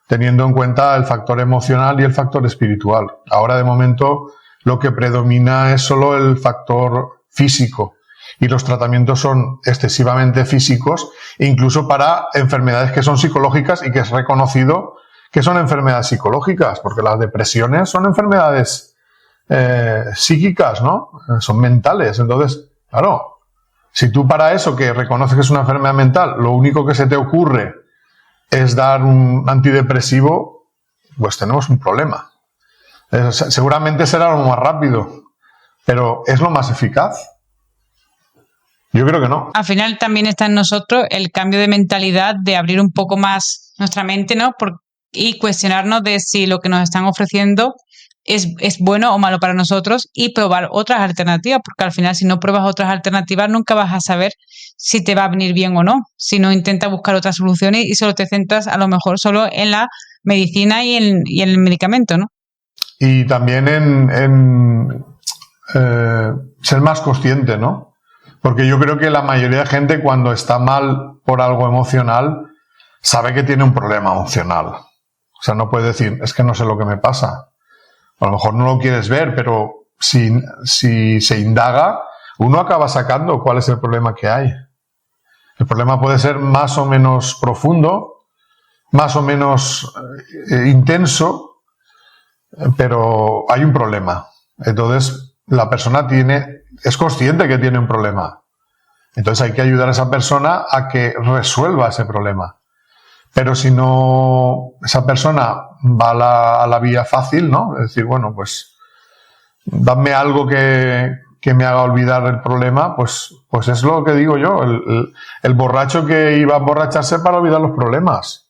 Teniendo en cuenta el factor emocional y el factor espiritual. Ahora, de momento, lo que predomina es solo el factor físico y los tratamientos son excesivamente físicos, incluso para enfermedades que son psicológicas y que es reconocido que son enfermedades psicológicas, porque las depresiones son enfermedades psíquicas, ¿no? Son mentales. Entonces, claro, si tú para eso que reconoces que es una enfermedad mental, lo único que se te ocurre es dar un antidepresivo, pues tenemos un problema. Seguramente será lo más rápido, pero ¿es lo más eficaz? Yo creo que no. Al final también está en nosotros el cambio de mentalidad, de abrir un poco más nuestra mente, ¿no? Y cuestionarnos de si lo que nos están ofreciendo es bueno o malo para nosotros y probar otras alternativas, porque al final si no pruebas otras alternativas nunca vas a saber si te va a venir bien o no. Si no intentas buscar otras soluciones y solo te centras a lo mejor solo en la medicina y en el medicamento, ¿no? Y también en ser más consciente, ¿no? Porque yo creo que la mayoría de gente cuando está mal por algo emocional sabe que tiene un problema emocional. O sea, no puede decir, es que no sé lo que me pasa. A lo mejor no lo quieres ver, pero si se indaga, uno acaba sacando cuál es el problema que hay. El problema puede ser más o menos profundo, más o menos intenso, pero hay un problema. Entonces, la persona es consciente que tiene un problema. Entonces hay que ayudar a esa persona a que resuelva ese problema. Pero si no, esa persona va a la vía fácil, ¿no? Es decir, bueno, pues dame algo que me haga olvidar el problema, pues es lo que digo yo, el borracho que iba a emborracharse para olvidar los problemas.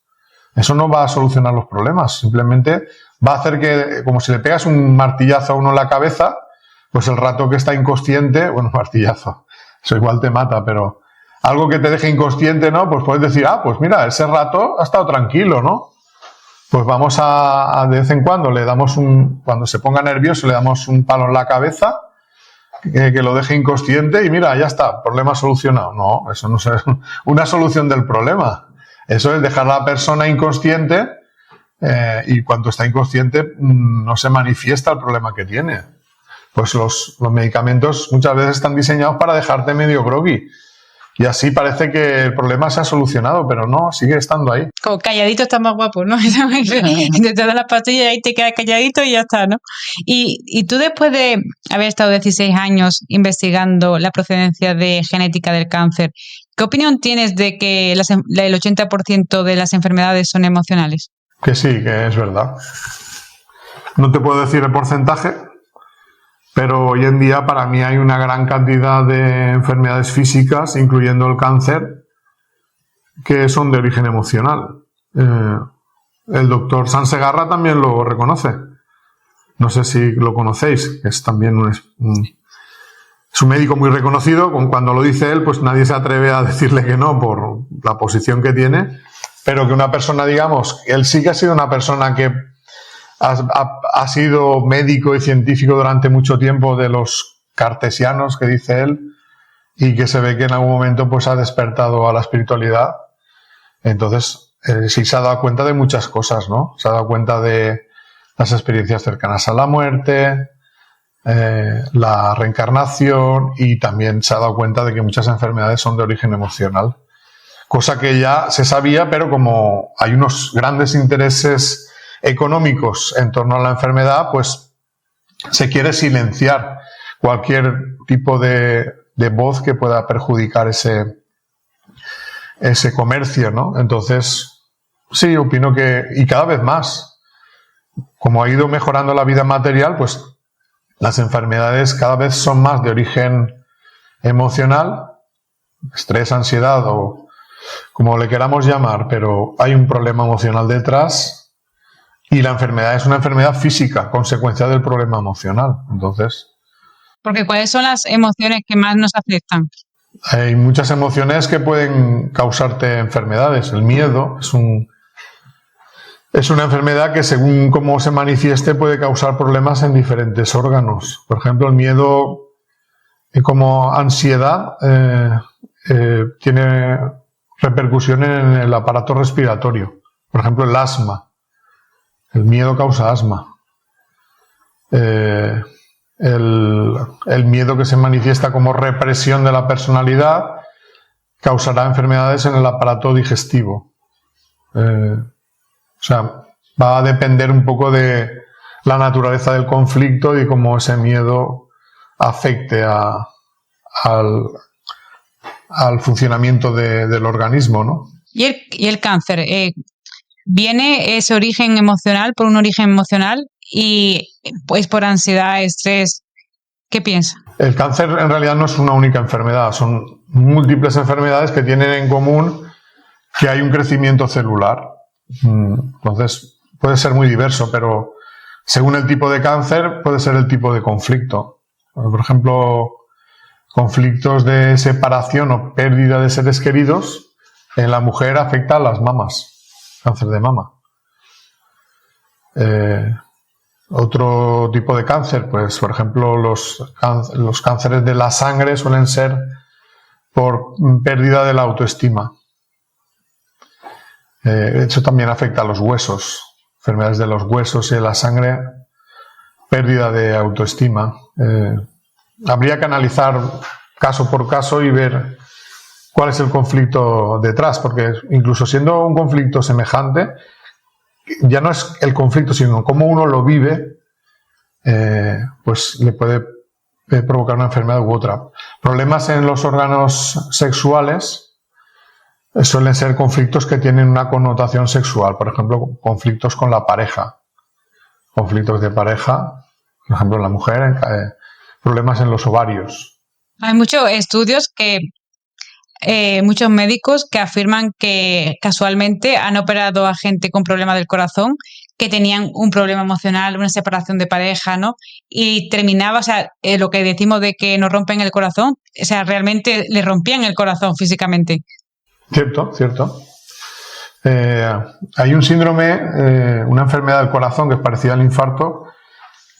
Eso no va a solucionar los problemas, simplemente va a hacer que, como si le pegas un martillazo a uno en la cabeza, pues el rato que está inconsciente, bueno, martillazo, eso igual te mata, pero algo que te deje inconsciente, ¿no? Pues puedes decir, pues mira, ese rato ha estado tranquilo, ¿no? Pues vamos a de vez en cuando cuando se ponga nervioso, le damos un palo en la cabeza, que lo deje inconsciente y mira, ya está, problema solucionado. No, eso no es una solución del problema. Eso es dejar a la persona inconsciente y cuando está inconsciente no se manifiesta el problema que tiene. Pues los medicamentos muchas veces están diseñados para dejarte medio groggy. Y así parece que el problema se ha solucionado, pero no, sigue estando ahí. Como calladito está más guapo, ¿no? Te das las pastillas y ahí te quedas calladito y ya está, ¿no? Y tú, después de haber estado 16 años investigando la procedencia de genética del cáncer, ¿qué opinión tienes de que el 80% de las enfermedades son emocionales? Que sí, que es verdad. No te puedo decir el porcentaje, pero hoy en día para mí hay una gran cantidad de enfermedades físicas, incluyendo el cáncer, que son de origen emocional. El doctor Sansegarra también lo reconoce. No sé si lo conocéis, es también es un médico muy reconocido. Cuando lo dice él, pues nadie se atreve a decirle que no por la posición que tiene, pero que una persona, digamos, él sí que ha sido una persona que ha sido médico y científico durante mucho tiempo de los cartesianos, que dice él, y que se ve que en algún momento pues ha despertado a la espiritualidad. Entonces, sí se ha dado cuenta de muchas cosas, ¿no? Se ha dado cuenta de las experiencias cercanas a la muerte, la reencarnación, y también se ha dado cuenta de que muchas enfermedades son de origen emocional. Cosa que ya se sabía, pero como hay unos grandes intereses económicos en torno a la enfermedad, pues se quiere silenciar cualquier tipo de voz que pueda perjudicar ese comercio, ¿no? Entonces, sí, opino que, y cada vez más, como ha ido mejorando la vida material, pues las enfermedades cada vez son más de origen emocional, estrés, ansiedad o como le queramos llamar, pero hay un problema emocional detrás. Y la enfermedad es una enfermedad física, consecuencia del problema emocional. Entonces, Porque ¿cuáles son las emociones que más nos afectan? hay muchas emociones que pueden causarte enfermedades. El miedo es una enfermedad que, según cómo se manifieste, puede causar problemas en diferentes órganos. Por ejemplo, el miedo como ansiedad tiene repercusión en el aparato respiratorio. Por ejemplo, el asma. El miedo causa asma. El miedo que se manifiesta como represión de la personalidad causará enfermedades en el aparato digestivo. O sea, va a depender un poco de la naturaleza del conflicto y cómo ese miedo afecte al funcionamiento del organismo, ¿no? ¿Y el cáncer? ¿Viene ese origen emocional por un origen emocional y pues por ansiedad, estrés? ¿Qué piensa? El cáncer en realidad no es una única enfermedad, son múltiples enfermedades que tienen en común que hay un crecimiento celular. Entonces puede ser muy diverso, pero según el tipo de cáncer puede ser el tipo de conflicto. Por ejemplo, conflictos de separación o pérdida de seres queridos en la mujer afecta a las mamas. Cáncer de mama. Otro tipo de cáncer, pues por ejemplo los cánceres de la sangre suelen ser por pérdida de la autoestima. Eso también afecta a los huesos, enfermedades de los huesos y de la sangre, pérdida de autoestima. Habría que analizar caso por caso y ver cuál es el conflicto detrás, porque incluso siendo un conflicto semejante, ya no es el conflicto, sino cómo uno lo vive, pues le puede provocar una enfermedad u otra. Problemas en los órganos sexuales suelen ser conflictos que tienen una connotación sexual, por ejemplo, conflictos con la pareja, conflictos de pareja, por ejemplo, en la mujer, problemas en los ovarios. Hay muchos estudios que muchos médicos que afirman que casualmente han operado a gente con problemas del corazón que tenían un problema emocional, una separación de pareja, ¿no? Y terminaba, o sea, lo que decimos de que nos rompen el corazón, o sea, realmente le rompían el corazón físicamente. Cierto, cierto. Hay un síndrome, una enfermedad del corazón que es parecida al infarto,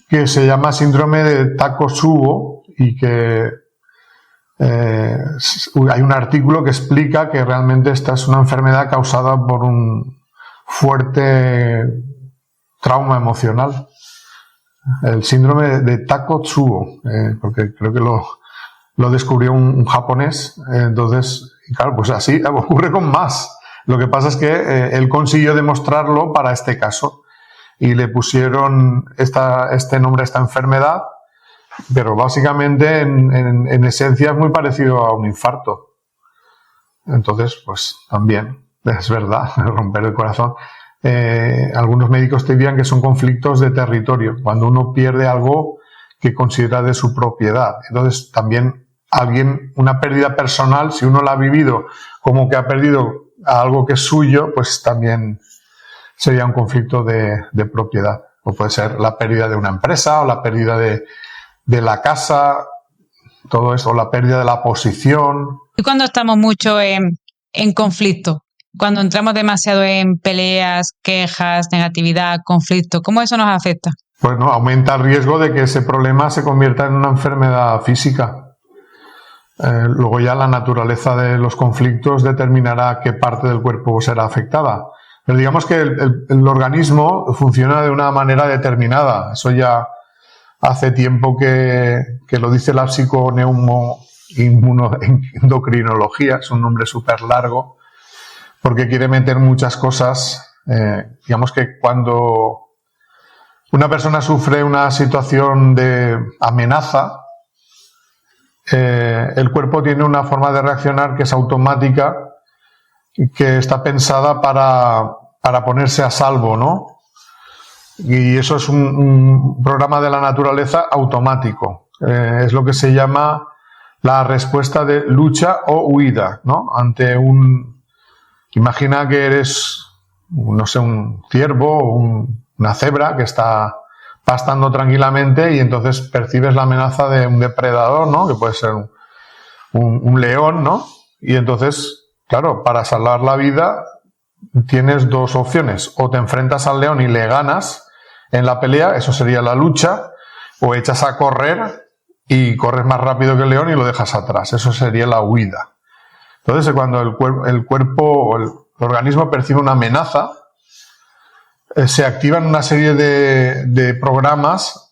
que se llama síndrome de Takotsubo y que hay un artículo que explica que realmente esta es una enfermedad causada por fuerte trauma emocional. El síndrome de Takotsubo, porque creo que lo descubrió un japonés. Entonces, claro, pues así ocurre con más. Lo que pasa es que él consiguió demostrarlo para este caso y le pusieron este nombre a esta enfermedad, pero básicamente en esencia es muy parecido a un infarto. Entonces, pues también es verdad, romper el corazón. Algunos médicos te dirían que son conflictos de territorio, cuando uno pierde algo que considera de su propiedad. Entonces, también una pérdida personal, si uno la ha vivido como que ha perdido algo que es suyo, pues también sería un conflicto de propiedad. O puede ser la pérdida de una empresa, o la pérdida de la casa, todo eso, o la pérdida de la posición. Y cuando estamos mucho en conflicto, cuando entramos demasiado en peleas, quejas, negatividad, conflicto, ¿cómo eso nos afecta? Pues no, aumenta el riesgo de que ese problema se convierta en una enfermedad física. Luego ya la naturaleza de los conflictos determinará qué parte del cuerpo será afectada. Pero digamos que el organismo funciona de una manera determinada. Eso ya hace tiempo que lo dice la psiconeuroendocrinología, es un nombre súper largo, porque quiere meter muchas cosas. Digamos que cuando una persona sufre una situación de amenaza, el cuerpo tiene una forma de reaccionar que es automática, que está pensada para ponerse a salvo, ¿no? Y eso es un programa de la naturaleza automático. Es lo que se llama la respuesta de lucha o huida, ¿no? Imagina que eres, no sé, un ciervo o una cebra que está pastando tranquilamente y entonces percibes la amenaza de un depredador, ¿no? Que puede ser un león, ¿no? Y entonces, claro, para salvar la vida tienes dos opciones. O te enfrentas al león y le ganas en la pelea, eso sería la lucha, o echas a correr y corres más rápido que el león y lo dejas atrás. Eso sería la huida. Entonces, cuando el cuerpo o el organismo percibe una amenaza, se activan una serie de programas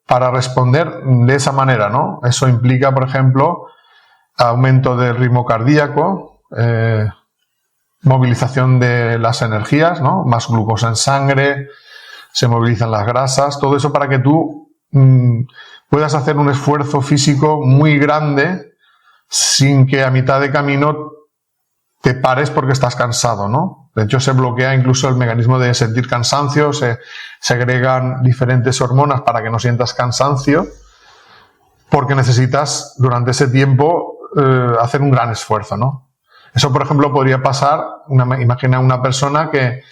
para responder de esa manera, ¿no? Eso implica, por ejemplo, aumento del ritmo cardíaco, movilización de las energías, ¿no? Más glucosa en sangre, se movilizan las grasas, todo eso para que tú puedas hacer un esfuerzo físico muy grande sin que a mitad de camino te pares porque estás cansado, ¿no? De hecho, se bloquea incluso el mecanismo de sentir cansancio, se segregan diferentes hormonas para que no sientas cansancio, porque necesitas durante ese tiempo hacer un gran esfuerzo, ¿no? Eso, por ejemplo, podría pasar, imagina una persona que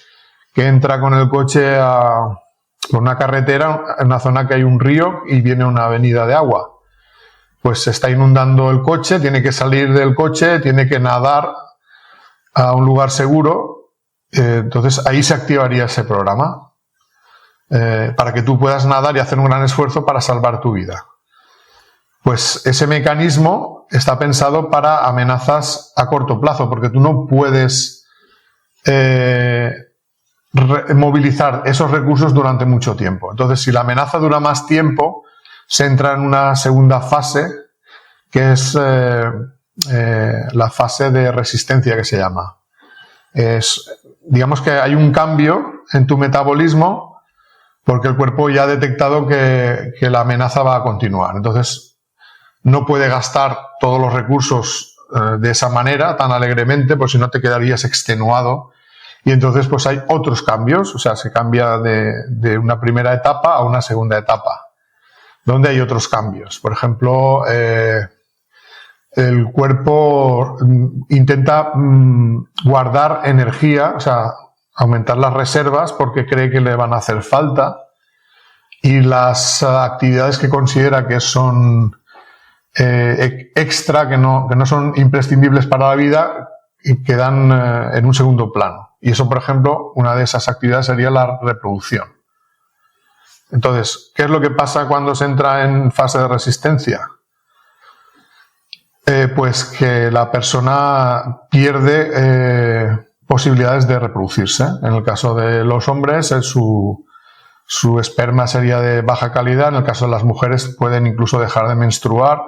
entra con el coche por una carretera en una zona que hay un río y viene una avenida de agua. Pues se está inundando el coche, tiene que salir del coche, tiene que nadar a un lugar seguro. Entonces ahí se activaría ese programa para que tú puedas nadar y hacer un gran esfuerzo para salvar tu vida. Pues ese mecanismo está pensado para amenazas a corto plazo, porque tú no puedes movilizar esos recursos durante mucho tiempo. Entonces, si la amenaza dura más tiempo, se entra en una segunda fase, que es la fase de resistencia, que se llama. Digamos que hay un cambio en tu metabolismo porque el cuerpo ya ha detectado que la amenaza va a continuar. Entonces, no puede gastar todos los recursos de esa manera, tan alegremente, porque si no te quedarías extenuado. Y entonces, pues hay otros cambios, o sea, se cambia de una primera etapa a una segunda etapa, donde hay otros cambios. Por ejemplo, el cuerpo intenta guardar energía, o sea, aumentar las reservas porque cree que le van a hacer falta, y las actividades que considera que son extra, que no son imprescindibles para la vida, quedan en un segundo plano. Y eso, por ejemplo, una de esas actividades sería la reproducción. Entonces, ¿qué es lo que pasa cuando se entra en fase de resistencia? Pues que la persona pierde posibilidades de reproducirse. En el caso de los hombres, su esperma sería de baja calidad. En el caso de las mujeres, pueden incluso dejar de menstruar,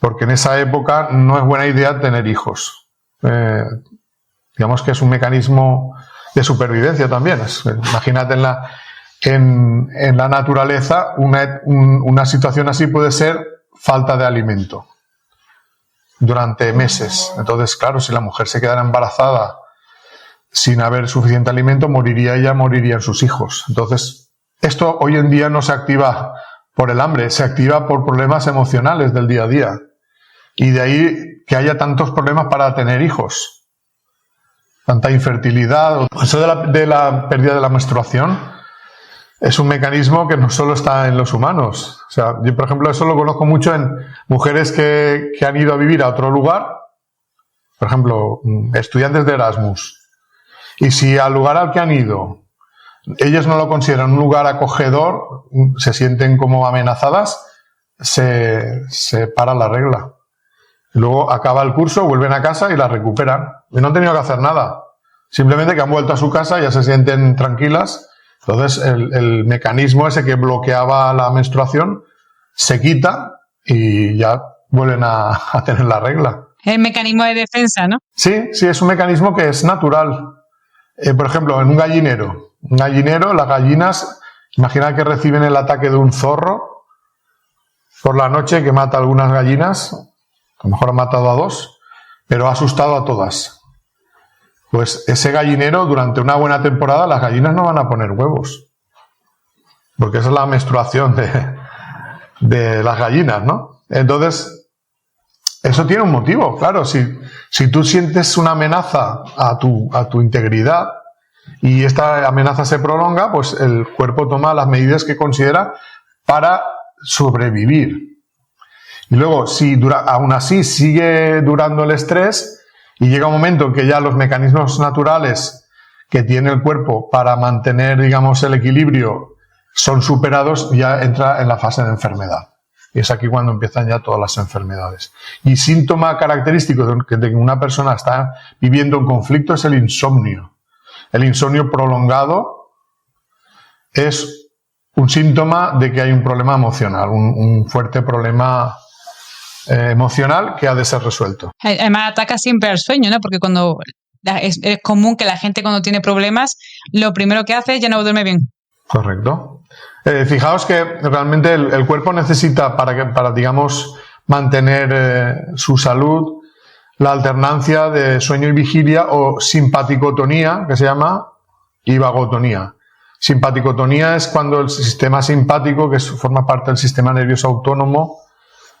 porque en esa época no es buena idea tener hijos. Digamos que es un mecanismo de supervivencia también. Imagínate en la naturaleza, una situación así puede ser falta de alimento durante meses. Entonces, claro, si la mujer se quedara embarazada sin haber suficiente alimento, moriría ella, morirían sus hijos. Entonces, esto hoy en día no se activa por el hambre, se activa por problemas emocionales del día a día. Y de ahí que haya tantos problemas para tener hijos. Tanta infertilidad. Eso de la pérdida de la menstruación es un mecanismo que no solo está en los humanos. O sea, yo, por ejemplo, eso lo conozco mucho en mujeres que han ido a vivir a otro lugar. Por ejemplo, estudiantes de Erasmus. Y si al lugar al que han ido, ellos no lo consideran un lugar acogedor, se sienten como amenazadas, se para la regla. Y luego acaba el curso, vuelven a casa y la recuperan. Y no han tenido que hacer nada. Simplemente que han vuelto a su casa, ya se sienten tranquilas. Entonces el mecanismo ese que bloqueaba la menstruación se quita y ya vuelven a tener la regla. El mecanismo de defensa, ¿no? Sí, es un mecanismo que es natural. Por ejemplo, en un gallinero, las gallinas, imagina que reciben el ataque de un zorro por la noche que mata a algunas gallinas, a lo mejor ha matado a 2, pero ha asustado a todas. Pues ese gallinero, durante una buena temporada, las gallinas no van a poner huevos, porque esa es la menstruación de las gallinas, ¿no? Entonces, eso tiene un motivo, claro. Si tú sientes una amenaza a tu integridad y esta amenaza se prolonga, pues el cuerpo toma las medidas que considera para sobrevivir. Y luego, si aún así sigue durando el estrés y llega un momento en que ya los mecanismos naturales que tiene el cuerpo para mantener, digamos, el equilibrio son superados, ya entra en la fase de enfermedad. Y es aquí cuando empiezan ya todas las enfermedades. Y síntoma característico de que una persona está viviendo un conflicto es el insomnio. El insomnio prolongado es un síntoma de que hay un problema emocional, un fuerte problema emocional que ha de ser resuelto. Además ataca siempre al sueño, ¿no? Porque es común que la gente cuando tiene problemas, lo primero que hace es ya no duerme bien. Correcto. Fijaos que realmente el cuerpo necesita para digamos, mantener su salud, la alternancia de sueño y vigilia o simpaticotonía, que se llama, y vagotonía. Simpaticotonía es cuando el sistema simpático, que forma parte del sistema nervioso autónomo,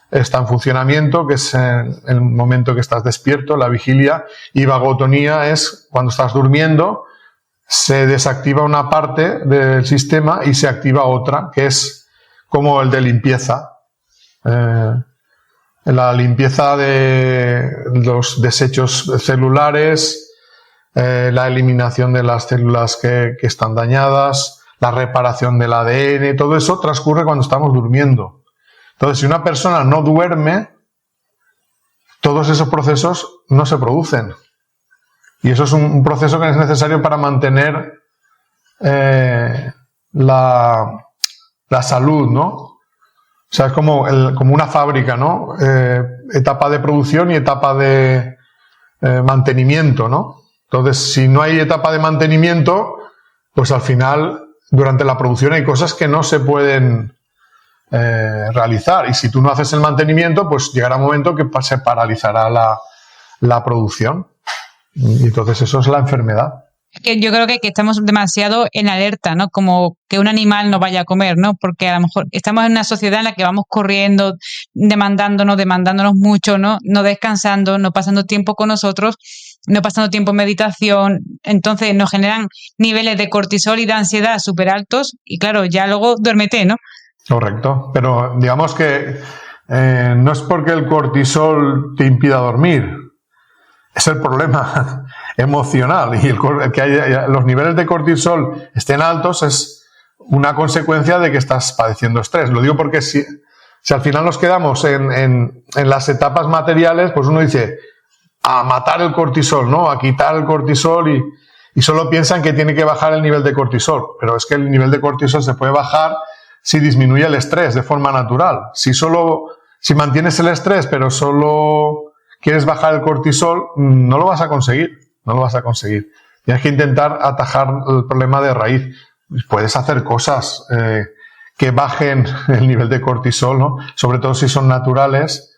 está en funcionamiento, que es el momento que estás despierto, la vigilia, y vagotonía es cuando estás durmiendo, se desactiva una parte del sistema y se activa otra, que es como el de limpieza. La limpieza de los desechos celulares, la eliminación de las células que están dañadas, la reparación del ADN, todo eso transcurre cuando estamos durmiendo. Entonces, si una persona no duerme, todos esos procesos no se producen. Y eso es un proceso que es necesario para mantener la salud, ¿no? O sea, es como una fábrica, ¿no? Etapa de producción y etapa de mantenimiento, ¿no? Entonces, si no hay etapa de mantenimiento, pues al final, durante la producción hay cosas que no se pueden realizar. Y si tú no haces el mantenimiento, pues llegará un momento que se paralizará la producción. Y entonces eso es la enfermedad. Yo creo que estamos demasiado en alerta, ¿no? Como que un animal nos vaya a comer, ¿no? Porque a lo mejor estamos en una sociedad en la que vamos corriendo, demandándonos mucho, ¿no? No descansando, no pasando tiempo con nosotros, no pasando tiempo en meditación. Entonces nos generan niveles de cortisol y de ansiedad súper altos y claro, ya luego duérmete, ¿no? Correcto, pero digamos que no es porque el cortisol te impida dormir. Es el problema emocional y los niveles de cortisol estén altos es una consecuencia de que estás padeciendo estrés. Lo digo porque si al final nos quedamos en las etapas materiales, pues uno dice, a matar el cortisol, ¿no? A quitar el cortisol y solo piensan que tiene que bajar el nivel de cortisol. Pero es que el nivel de cortisol se puede bajar si disminuye el estrés de forma natural. Si mantienes el estrés, pero solo quieres bajar el cortisol, no lo vas a conseguir. No lo vas a conseguir. Tienes que intentar atajar el problema de raíz. Puedes hacer cosas que bajen el nivel de cortisol, ¿no? Sobre todo si son naturales,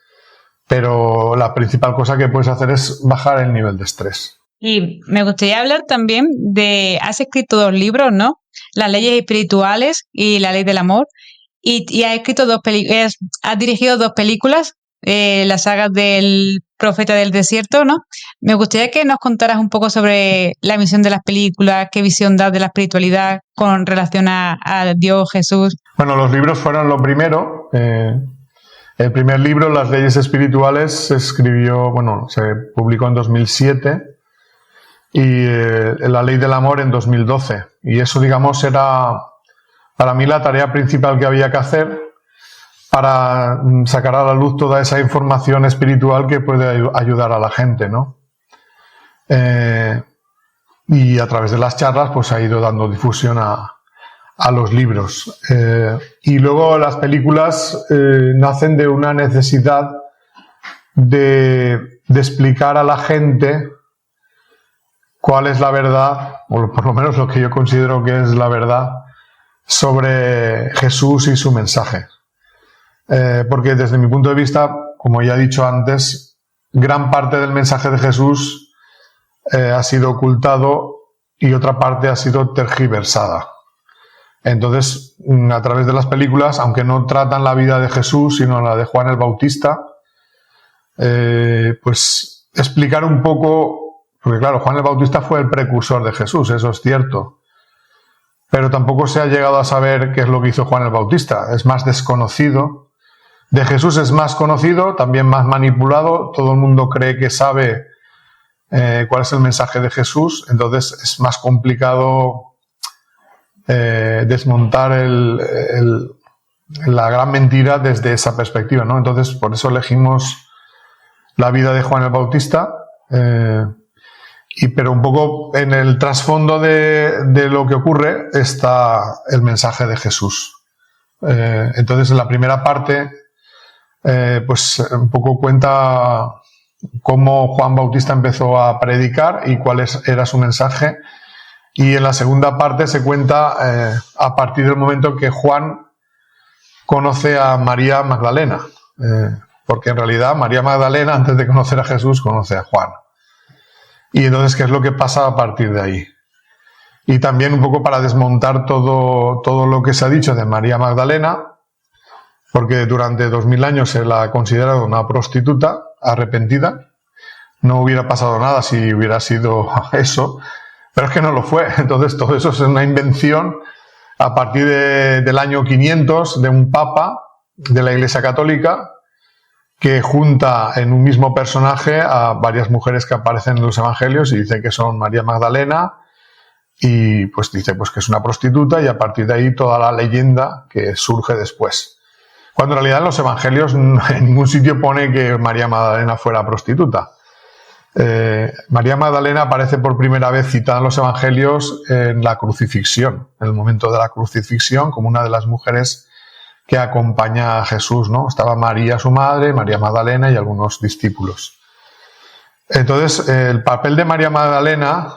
pero la principal cosa que puedes hacer es bajar el nivel de estrés. Y me gustaría hablar también has escrito 2 libros, ¿no? Las leyes espirituales y la ley del amor. Y has escrito has dirigido 2 películas, la saga del Profeta del Desierto, ¿no? Me gustaría que nos contaras un poco sobre la misión de las películas, qué visión das de la espiritualidad con relación a Dios, Jesús. Bueno, los libros fueron lo primero. El primer libro, Las leyes espirituales, se publicó en 2007 y La ley del amor en 2012. Y eso, digamos, era para mí la tarea principal que había que hacer para sacar a la luz toda esa información espiritual que puede ayudar a la gente, ¿no? Y a través de las charlas pues ha ido dando difusión a los libros. Y luego las películas nacen de una necesidad de explicar a la gente cuál es la verdad, o por lo menos lo que yo considero que es la verdad, sobre Jesús y su mensaje. Porque desde mi punto de vista, como ya he dicho antes, gran parte del mensaje de Jesús ha sido ocultado y otra parte ha sido tergiversada. Entonces, a través de las películas, aunque no tratan la vida de Jesús, sino la de Juan el Bautista, pues explicar un poco, porque claro, Juan el Bautista fue el precursor de Jesús, eso es cierto, pero tampoco se ha llegado a saber qué es lo que hizo Juan el Bautista, es más desconocido. De Jesús es más conocido, también más manipulado, todo el mundo cree que sabe cuál es el mensaje de Jesús, entonces es más complicado desmontar la gran mentira desde esa perspectiva, ¿no? Entonces por eso elegimos la vida de Juan el Bautista, pero un poco en el trasfondo de lo que ocurre está el mensaje de Jesús. Entonces en la primera parte pues un poco cuenta cómo Juan Bautista empezó a predicar y cuál era su mensaje, y en la segunda parte se cuenta a partir del momento que Juan conoce a María Magdalena, porque en realidad María Magdalena, antes de conocer a Jesús, conoce a Juan, y entonces qué es lo que pasa a partir de ahí. Y también un poco para desmontar todo lo que se ha dicho de María Magdalena, porque durante 2000 años se la ha considerado una prostituta arrepentida. No hubiera pasado nada si hubiera sido eso, pero es que no lo fue. Entonces todo eso es una invención a partir del año 500 de un papa de la Iglesia Católica que junta en un mismo personaje a varias mujeres que aparecen en los evangelios y dice que son María Magdalena, y pues dice pues que es una prostituta, y a partir de ahí toda la leyenda que surge después. Cuando en realidad en los evangelios en ningún sitio pone que María Magdalena fuera prostituta. María Magdalena aparece por primera vez citada en los evangelios en la crucifixión, en el momento de la crucifixión, como una de las mujeres que acompaña a Jesús, ¿no? Estaba María, su madre, María Magdalena y algunos discípulos. Entonces, el papel de María Magdalena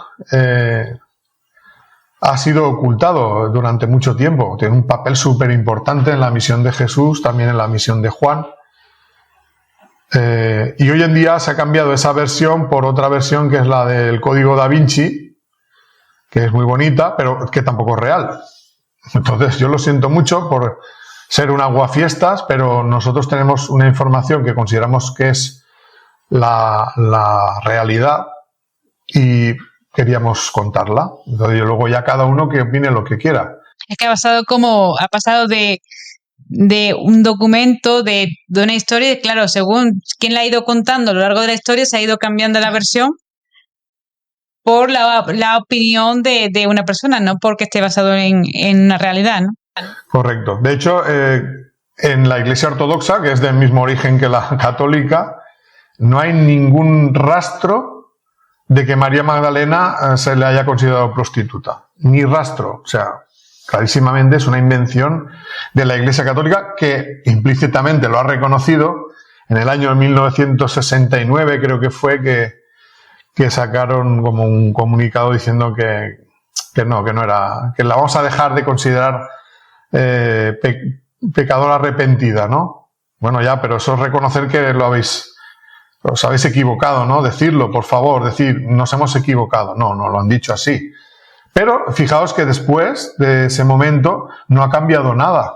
ha sido ocultado durante mucho tiempo. Tiene un papel súper importante en la misión de Jesús, también en la misión de Juan. Y hoy en día se ha cambiado esa versión por otra versión que es la del Código Da Vinci, que es muy bonita, pero que tampoco es real. Entonces yo lo siento mucho por ser un aguafiestas, pero nosotros tenemos una información que consideramos que es la realidad y queríamos contarla. Entonces luego ya cada uno que opine lo que quiera. Es que ha pasado de un documento, de una historia, y claro, según quien la ha ido contando a lo largo de la historia, se ha ido cambiando la versión por la opinión de una persona, no porque esté basado en una realidad, ¿no? Correcto. De hecho, en la Iglesia Ortodoxa, que es del mismo origen que la católica, no hay ningún rastro de que María Magdalena se le haya considerado prostituta. Ni rastro. O sea, clarísimamente es una invención de la Iglesia Católica que implícitamente lo ha reconocido. En el año 1969 creo que fue que sacaron como un comunicado diciendo que no era, que la vamos a dejar de considerar pecadora arrepentida, ¿no? Bueno, ya, pero eso es reconocer que os habéis equivocado, ¿no? Decirlo, por favor, decir, nos hemos equivocado. No lo han dicho así. Pero fijaos que después de ese momento no ha cambiado nada.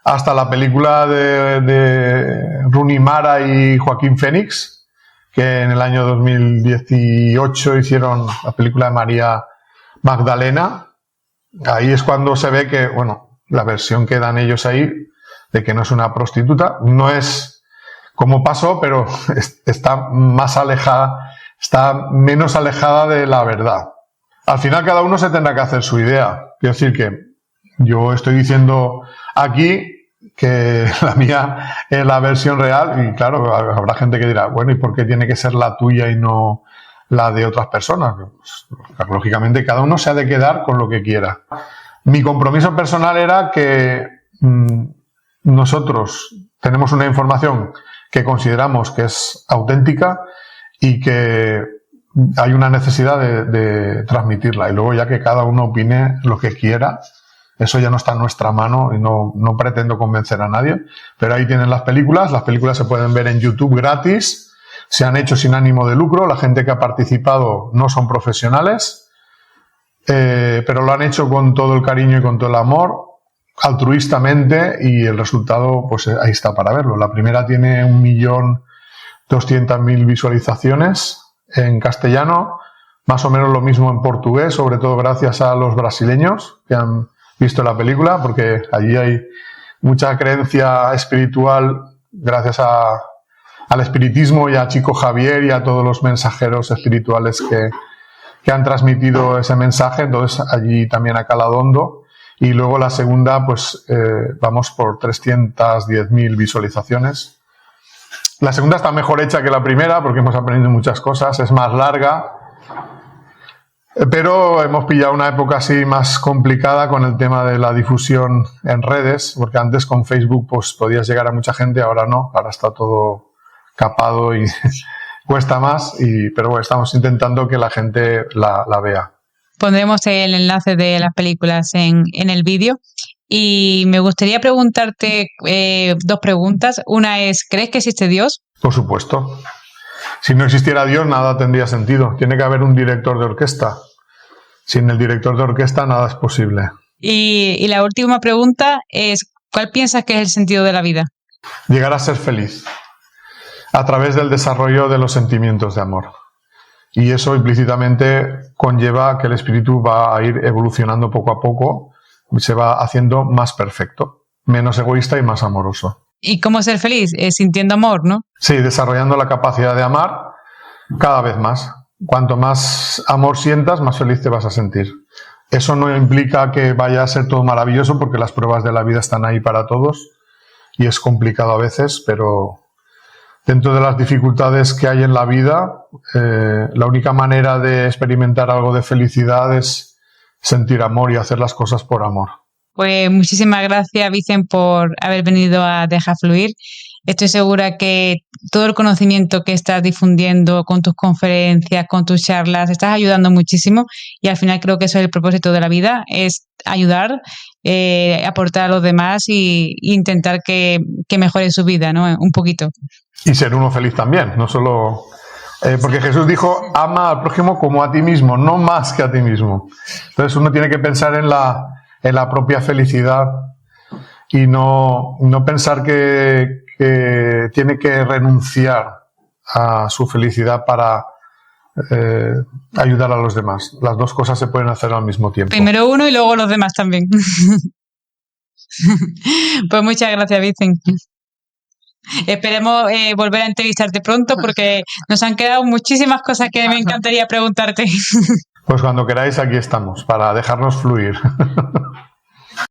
Hasta la película de Rooney Mara y Joaquín Phoenix, que en el año 2018 hicieron la película de María Magdalena. Ahí es cuando se ve que, bueno, la versión que dan ellos ahí de que no es una prostituta, no es como pasó, pero está más alejada, está menos alejada de la verdad. Al final cada uno se tendrá que hacer su idea. Quiero decir que yo estoy diciendo aquí que la mía es la versión real y claro, habrá gente que dirá, bueno, ¿y por qué tiene que ser la tuya y no la de otras personas? Pues, lógicamente cada uno se ha de quedar con lo que quiera. Mi compromiso personal era que nosotros tenemos una información que consideramos que es auténtica y que hay una necesidad de transmitirla. Y luego ya que cada uno opine lo que quiera, eso ya no está en nuestra mano y no pretendo convencer a nadie. Pero ahí tienen las películas se pueden ver en YouTube gratis, se han hecho sin ánimo de lucro, la gente que ha participado no son profesionales, pero lo han hecho con todo el cariño y con todo el amor, altruistamente, y el resultado pues ahí está para verlo. La primera tiene 1.200.000 visualizaciones en castellano, más o menos lo mismo en portugués, sobre todo gracias a los brasileños que han visto la película, porque allí hay mucha creencia espiritual gracias al espiritismo y a Chico Javier y a todos los mensajeros espirituales que han transmitido ese mensaje. Entonces allí también ha calado hondo. Y luego la segunda, pues vamos por 310.000 visualizaciones. La segunda está mejor hecha que la primera porque hemos aprendido muchas cosas, es más larga, pero hemos pillado una época así más complicada con el tema de la difusión en redes, porque antes con Facebook pues podías llegar a mucha gente, ahora no, ahora está todo capado y cuesta más, pero bueno, estamos intentando que la gente la vea. Pondremos el enlace de las películas en el vídeo. Y me gustaría preguntarte dos preguntas. Una es, ¿crees que existe Dios? Por supuesto. Si no existiera Dios, nada tendría sentido. Tiene que haber un director de orquesta. Sin el director de orquesta, nada es posible. Y la última pregunta es, ¿cuál piensas que es el sentido de la vida? Llegar a ser feliz a través del desarrollo de los sentimientos de amor. Y eso implícitamente conlleva que el espíritu va a ir evolucionando poco a poco, se va haciendo más perfecto, menos egoísta y más amoroso. ¿Y cómo ser feliz? Sintiendo amor, ¿no? Sí, desarrollando la capacidad de amar cada vez más. Cuanto más amor sientas, más feliz te vas a sentir. Eso no implica que vaya a ser todo maravilloso, porque las pruebas de la vida están ahí para todos y es complicado a veces, pero dentro de las dificultades que hay en la vida, la única manera de experimentar algo de felicidad es sentir amor y hacer las cosas por amor. Pues muchísimas gracias, Vicent, por haber venido a Deja Fluir. Estoy segura que todo el conocimiento que estás difundiendo con tus conferencias, con tus charlas, estás ayudando muchísimo, y al final creo que eso es el propósito de la vida, es ayudar, aportar a los demás y intentar que mejore su vida, ¿no? Un poquito. Y ser uno feliz también, no solo... porque Jesús dijo, ama al prójimo como a ti mismo, no más que a ti mismo. Entonces uno tiene que pensar en la propia felicidad y no pensar que tiene que renunciar a su felicidad para ayudar a los demás. Las dos cosas se pueden hacer al mismo tiempo. Primero uno y luego los demás también. Pues muchas gracias, Vicent. Esperemos volver a entrevistarte pronto, porque nos han quedado muchísimas cosas que me encantaría preguntarte. Pues cuando queráis, aquí estamos, para dejarnos fluir.